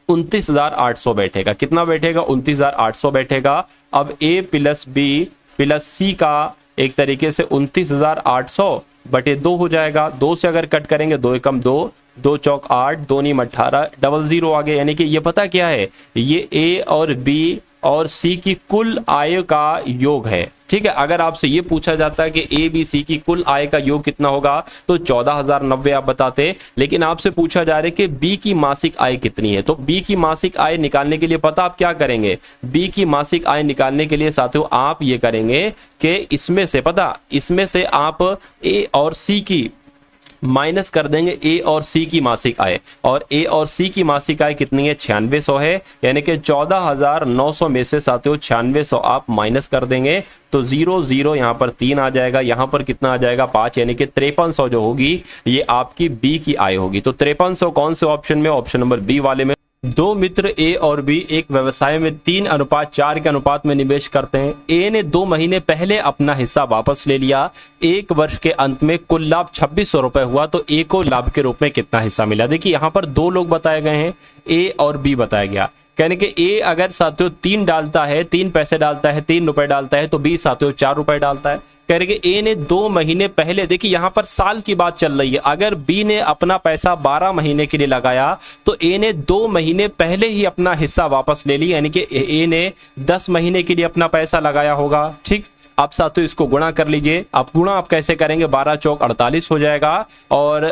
29,800 बैठेगा। कितना बैठेगा 29,800 बैठेगा। अब a + b + c का एक तरीके से 29,800 बटे 2 हो जाएगा। 2 से अगर कट करेंगे 2 एकम 2, 2 चौक 8, 2 नीम 18, 00 आ गया। यानी कि ये पता क्या है, ये ए और बी और सी की कुल आय का योग है, ठीक है। अगर आपसे ये पूछा जाता है कि ए बी सी की कुल आय का योग कितना होगा तो 14,090 आप बताते, लेकिन आपसे पूछा जा रहा है कि बी की मासिक आय कितनी है। तो बी की मासिक आय निकालने के लिए पता आप क्या करेंगे, बी की मासिक आय निकालने के लिए साथियों आप ये करेंगे कि इसमें से आप ए और सी की माइनस कर देंगे ए और सी की मासिक आय, और ए और सी की मासिक आय कितनी है 9600 है, यानी कि 14,900 में से साथियों 9600 आप माइनस कर देंगे तो 00 यहाँ पर 3 आ जाएगा, यहाँ पर कितना आ जाएगा 5, यानी कि 5300 जो होगी ये आपकी बी की आय होगी। तो 5300 कौन से ऑप्शन में, ऑप्शन नंबर बी वाले में। दो मित्र ए और बी एक व्यवसाय में 3:4 के अनुपात में निवेश करते हैं। ए ने 2 महीने पहले अपना हिस्सा वापस ले लिया। 1 वर्ष के अंत में कुल लाभ 2600 रुपए हुआ, तो ए को लाभ के रूप में कितना हिस्सा मिला। देखिए यहाँ पर 2 लोग बताए गए हैं, ए और बी बताया गया। कहने के ए अगर साथियों 3 डालता है, 3 पैसे डालता है, 3 रुपए डालता है, तो बी साथियों 4 रुपए डालता है। कह रहे कि ए ने 2 महीने पहले, देखिए यहां पर साल की बात चल रही है, अगर बी ने अपना पैसा 12 महीने के लिए लगाया तो ए ने 2 महीने पहले ही अपना हिस्सा वापस ले लिया, यानी कि ए ने 10 महीने के लिए अपना पैसा लगाया होगा, ठीक। आप साथियों इसको गुणा कर लीजिए। आप गुणा आप कैसे करेंगे, 12 चौक 48 हो जाएगा, और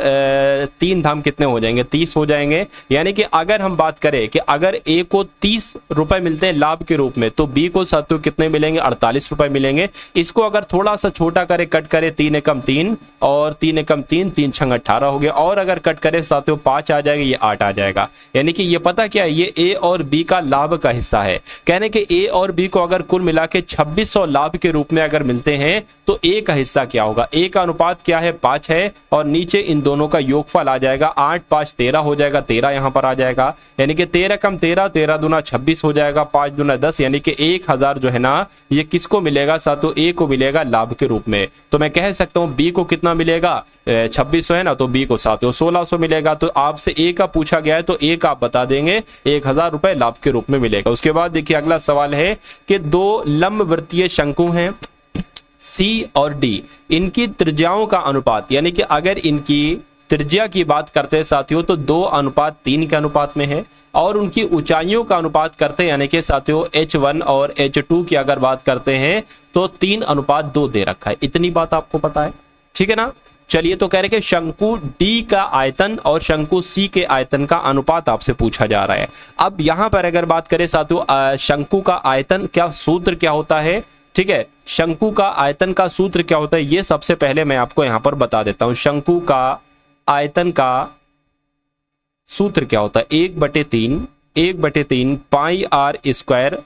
3 धाम कितने हो जाएंगे 30 हो जाएंगे। यानी कि अगर हम बात करें कि अगर ए को 30 रुपए मिलते हैं लाभ के रूप में, तो बी को साथियों कितने मिलेंगे 48 रुपए मिलेंगे। इसको अगर थोड़ा सा छोटा करे, कट करे, 3 एकम 3 और 3 एकम 3, 3 छंग 18 हो गया, और अगर कट करे साथियों 5 आ जाएगा, ये 8 आ जाएगा। यानी कि ये पता क्या है, ये ए और बी का लाभ का हिस्सा है। कहने के ए और बी को अगर कुल मिला के 2600 लाभ के रूप में अगर मिलते हैं तो ए का हिस्सा क्या होगा, ए का अनुपात क्या है 5 है, और नीचे इन दोनों का योगफल आ जाएगा 8 5 13 हो जाएगा, 13 यहां पर आ जाएगा। यानी कि 13 कम 13, 13 दूना 26 हो जाएगा, 5 दूना 10, यानी कि 1000 जो है ना ये किसको मिलेगा साथियों, ए को मिलेगा लाभ के रूप में। तो मैं कह सकता हूं बी को कितना मिलेगा 2600 है ना, तो बी को साथियों 1600 मिलेगा। तो आपसे ए का पूछा गया है तो ए का आप बता देंगे 1000 रुपए लाभ के रूप में मिलेगा। उसके बाद देखिए अगला सवाल है कि 2 लंबवृत्तीय शंकु हैं, सी और डी, इनकी त्रिज्याओं का अनुपात, यानी कि अगर इनकी त्रिज्या की बात करते हैं साथियों तो 2:3 के अनुपात में है, और उनकी ऊंचाइयों का अनुपात करते हैं यानी कि साथियों H1 और H2 की अगर बात करते हैं तो 3:2 दे रखा है। इतनी बात आपको पता है, ठीक है ना। चलिए, तो कह रहे कि शंकु डी का आयतन और शंकु सी के आयतन का अनुपात आपसे पूछा जा रहा है। अब यहां पर अगर बात करें साथियों शंकु का आयतन क्या सूत्र क्या होता है, ठीक है, शंकु का आयतन का सूत्र क्या होता है ये सबसे पहले मैं आपको यहां पर बता देता हूं। शंकु का आयतन का सूत्र क्या होता है, 1/3 पाई आर स्क्वायर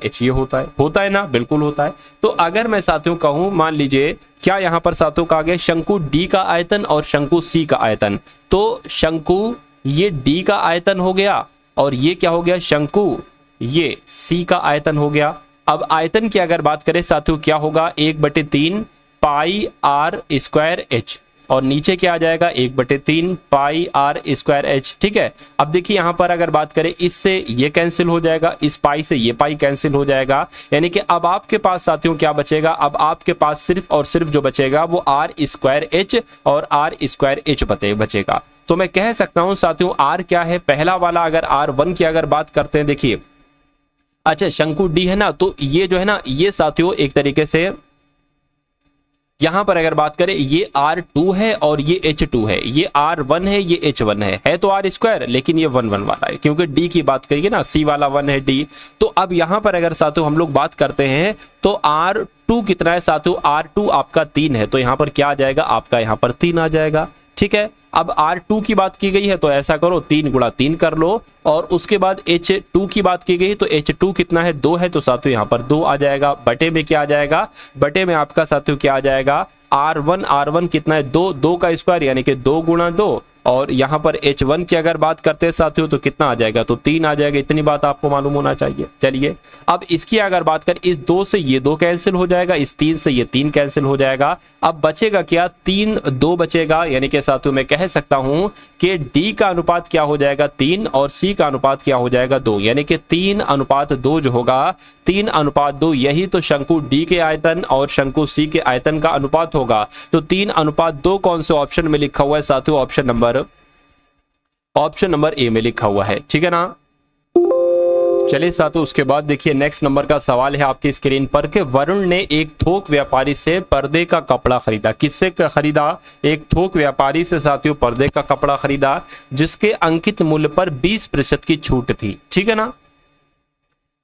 एच, ये होता है ना, बिल्कुल होता है। तो अगर मैं साथियों कहूं, मान लीजिए क्या यहां पर साथियों कहा गया शंकु डी का आयतन और शंकु सी का आयतन, तो शंकु ये डी का आयतन हो गया और ये क्या हो गया शंकु ये सी का आयतन हो गया। अब आयतन की अगर बात करें साथियों क्या होगा, 1/3 पाई आर स्क्वायर एच, और नीचे क्या आ जाएगा 1/3 पाई आर स्क्वायर एच, ठीक है। अब देखिए यहां पर अगर बात करें इससे ये कैंसिल हो जाएगा, इस पाई से ये पाई कैंसिल हो जाएगा, यानी कि अब आपके पास साथियों क्या बचेगा, अब आपके पास सिर्फ और सिर्फ जो बचेगा वो आर स्क्वायर एच और आर स्क्वायर एच बचेगा। तो मैं कह सकता हूं साथियों आर क्या है, पहला वाला अगर R1 की अगर बात करते हैं, देखिए अच्छा शंकु डी है ना, तो ये जो है ना ये साथियों एक तरीके से यहां पर अगर बात करें ये R2 है और ये H2 है, ये R1 है ये H1 है तो R स्क्वायर, लेकिन ये 1 1 वाला है क्योंकि D की बात करिए ना, C वाला 1 है D। तो अब यहां पर अगर साथियों हम लोग बात करते हैं तो R2 कितना है साथियों, R2 आपका 3 है, तो यहां पर क्या आ जाएगा आपका यहां पर 3 आ जाएगा, ठीक है। अब R2 की बात की गई है तो ऐसा करो 3 × 3 कर लो, और उसके बाद H2 की बात की गई तो H2 कितना है 2 है, तो साथियों यहाँ पर 2 आ जाएगा। बटे में क्या आ जाएगा, बटे में आपका साथियों क्या आ जाएगा R1 कितना है 2 का स्क्वायर यानी कि 2 × 2, और यहाँ पर H1 की अगर बात करते हैं साथियों तो कितना आ जाएगा, तो 3 आ जाएगा। इतनी बात आपको मालूम होना चाहिए। चलिए अब इसकी अगर बात करें, इस 2 से ये 2 कैंसिल हो जाएगा, इस 3 से ये 3 कैंसिल हो जाएगा। अब बचेगा क्या, 3 2 बचेगा, यानी कि साथियों मैं कह सकता हूं कि D का अनुपात क्या हो जाएगा 3 और C का अनुपात क्या हो जाएगा 2, यानी कि 3:2 जो होगा 3:2, यही तो शंकु D के आयतन और शंकु C के आयतन का अनुपात होगा। तो 3:2 कौन से ऑप्शन में लिखा हुआ है साथियों, ऑप्शन नंबर ए में लिखा हुआ है, ठीक है ना। चलिए साथियों उसके बाद देखिए नेक्स्ट नंबर का सवाल है आपकी स्क्रीन पर कि वरुण ने एक थोक व्यापारी से पर्दे का कपड़ा खरीदा। किससे खरीदा, एक थोक व्यापारी से साथियों पर्दे का कपड़ा खरीदा जिसके अंकित मूल्य पर 20% की छूट थी, ठीक है ना।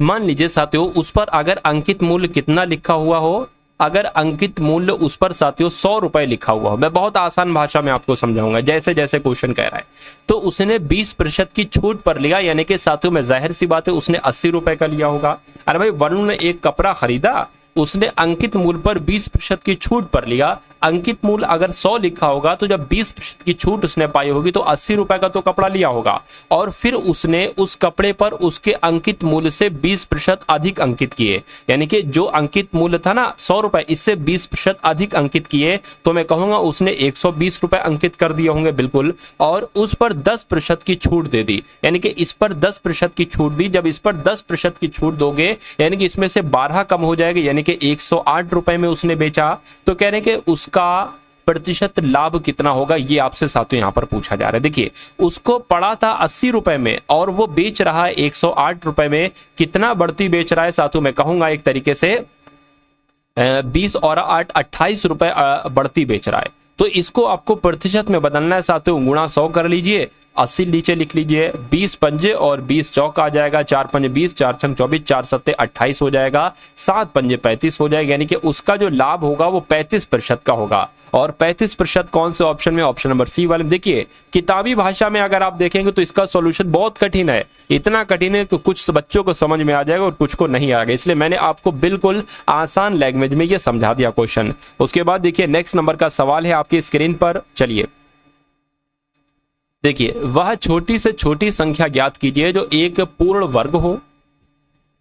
मान लीजिए साथियों उस पर अगर अंकित मूल्य कितना लिखा हुआ हो, अगर अंकित मूल्य उस पर साथियों 100 रुपए लिखा हुआ हो, मैं बहुत आसान भाषा में आपको समझाऊंगा जैसे जैसे क्वेश्चन कह रहा है, तो उसने 20% की छूट पर लिया, यानी कि साथियों में जाहिर सी बात है उसने 80 रुपए का लिया होगा। अरे भाई वरुण ने एक कपड़ा खरीदा, उसने अंकित मूल्य पर 20% की छूट पर लिया। अंकित मूल्य अगर 100 लिखा होगा तो जब 20% की छूट उसने पाई होगी तो 80 रुपए का तो कपड़ा लिया होगा, और फिर उसने उस कपड़े पर उसके अंकित मूल्य से 20% अधिक अंकित किए, यानी कि जो अंकित मूल्य था ना 100 रुपए, इससे 20% अधिक अंकित किए, तो मैं कहूंगा उसने 120 रुपए अंकित कर दिए होंगे बिल्कुल, और उस पर 10% की छूट दे दी, यानी कि इस पर 10% की छूट दी। जब इस पर 10% की छूट दोगे यानी कि इसमें से 12 कम हो जाएगा, यानी कि 108 रुपए में उसने बेचा, तो कह रहे हैं कि उसका प्रतिशत लाभ कितना होगा, ये आपसे साथियों यहां पर पूछा जा रहा है। देखिए उसको पड़ा था 80 रुपए में और वो बेच रहा है 108 रुपए में, कितना बढ़ती बेच रहा है साथियों, मैं कहूंगा एक तरीके से 20 और 8 28 रुपए बढ़ती बेच रहा है। तो इसको आपको प्रतिशत में बदलना है साथियों, गुणा 100 कर लीजिए, 80 नीचे लिख लीजिए, 20 पंजे और 20 चौक आ जाएगा, 4 पंजे 20, 4 छंग 24, 4 सत्ते 28 हो जाएगा, 7 पंजे 35 हो जाएगा, यानी कि उसका जो लाभ होगा वो 35% का होगा। और 35% कौन से ऑप्शन में, ऑप्शन नंबर सी वाले में। देखिए किताबी भाषा में अगर आप देखेंगे तो इसका सॉल्यूशन बहुत कठिन है, इतना कठिन है कि कुछ बच्चों को समझ में आ जाएगा और कुछ को नहीं आएगा, इसलिए मैंने आपको बिल्कुल आसान लैंग्वेज में ये समझा दिया क्वेश्चन। उसके बाद देखिए नेक्स्ट नंबर का सवाल है आपकी स्क्रीन पर। चलिए देखिए, वह छोटी से छोटी संख्या ज्ञात कीजिए जो एक पूर्ण वर्ग हो,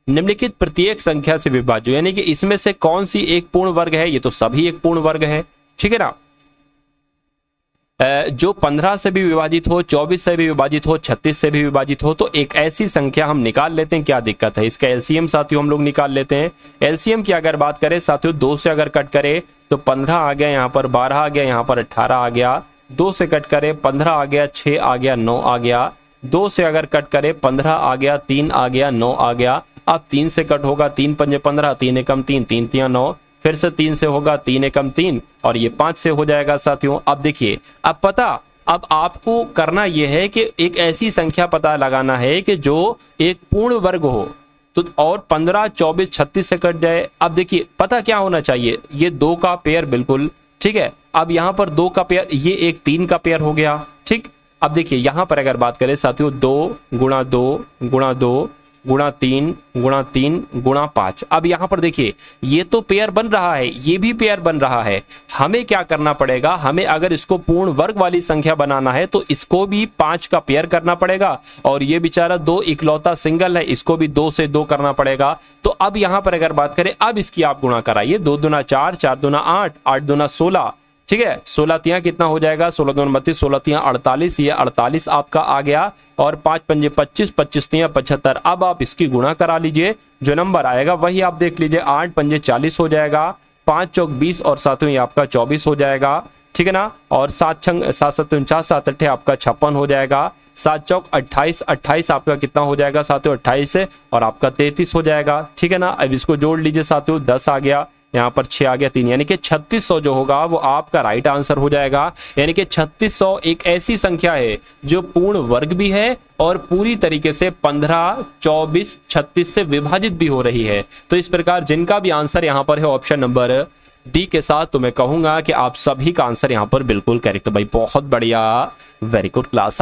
निम्नलिखित प्रत्येक संख्या से विभाज्य, यानी कि इसमें से कौन सी एक पूर्ण वर्ग है, ये तो सभी एक पूर्ण वर्ग है, ठीक है ना। जो 15 से भी विभाजित हो, 24 से भी विभाजित हो, 36 से भी विभाजित हो, तो एक ऐसी संख्या हम निकाल लेते हैं। क्या दिक्कत है? इसका एलसीएम साथियों हम लोग निकाल लेते हैं। एलसीएम की अगर बात करें साथियों, 2 से अगर कट करें तो 15 आ गया, यहाँ पर 12 आ गया, यहाँ पर 18 आ गया। 2 से कट करें 15 आ गया, 6 आ गया, 9 आ गया। 2 से अगर कट करें 15 आ गया, 3 आ गया, 9 आ गया। अब 3 से कट होगा, 3 पंजे 15, 3 एकम 3, 3 तिया 9, फिर से 3 से होगा, 3 एकम 3, और ये 5 से हो जाएगा साथियों। अब देखिए, अब आपको करना यह है कि एक ऐसी संख्या पता लगाना है कि जो एक पूर्ण वर्ग हो, तो और 15, 24, 36 से कट जाए। अब देखिए पता क्या होना चाहिए, ये 2 का पेयर, बिल्कुल ठीक है। अब यहाँ पर 2 का पेयर, ये एक 3 का पेयर हो गया, ठीक। अब देखिए यहाँ पर अगर बात करें साथियों, 2 गुणा 2 गुणा 2 गुणा 3 गुणा 3 गुणा 5। अब यहाँ पर देखिए ये तो पेयर बन रहा है, ये भी पेयर बन रहा है। हमें क्या करना पड़ेगा, हमें अगर इसको पूर्ण वर्ग वाली संख्या बनाना है तो इसको भी 5 का पेयर करना पड़ेगा, और ये बेचारा 2 इकलौता सिंगल है, इसको भी 2 से 2 करना पड़ेगा। तो अब यहाँ पर अगर बात करें, अब इसकी आप गुणा कराइए, 2 दूना 4, 4 दूना 8, 8 दूना 16, ठीक है। 16 तिया कितना हो जाएगा, 16 दूना 32, 16 तिया 48, ये 48 आपका आ गया, और 5 पंजे 25, 25 तिया 75। अब आप इसकी गुणा करा लीजिए, जो नंबर आएगा वही आप देख लीजिए, 8 पंजे 40 हो जाएगा, 5 चौक 20, और साथियों ये आपका 24 हो जाएगा, ठीक है ना। और 7 छंग 7 7 49, 7 अट्ठे आपका 56 हो जाएगा, 7 चौक 28, 28 आपका कितना हो जाएगा साथियों, 28 है, और आपका 33 हो जाएगा, ठीक है ना। अब इसको जोड़ लीजिए साथियों, 10 आ गया, यहाँ पर 6 आ गया, 3, यानी कि 3600 जो होगा वो आपका राइट आंसर हो जाएगा। यानी कि 3600 एक ऐसी संख्या है जो पूर्ण वर्ग भी है और पूरी तरीके से 15, 24, 36 से विभाजित भी हो रही है। तो इस प्रकार जिनका भी आंसर यहाँ पर है ऑप्शन नंबर डी के साथ, तो मैं कहूंगा कि आप सभी का आंसर यहाँ पर बिल्कुल करेक्ट। भाई बहुत बढ़िया, वेरी गुड क्लास।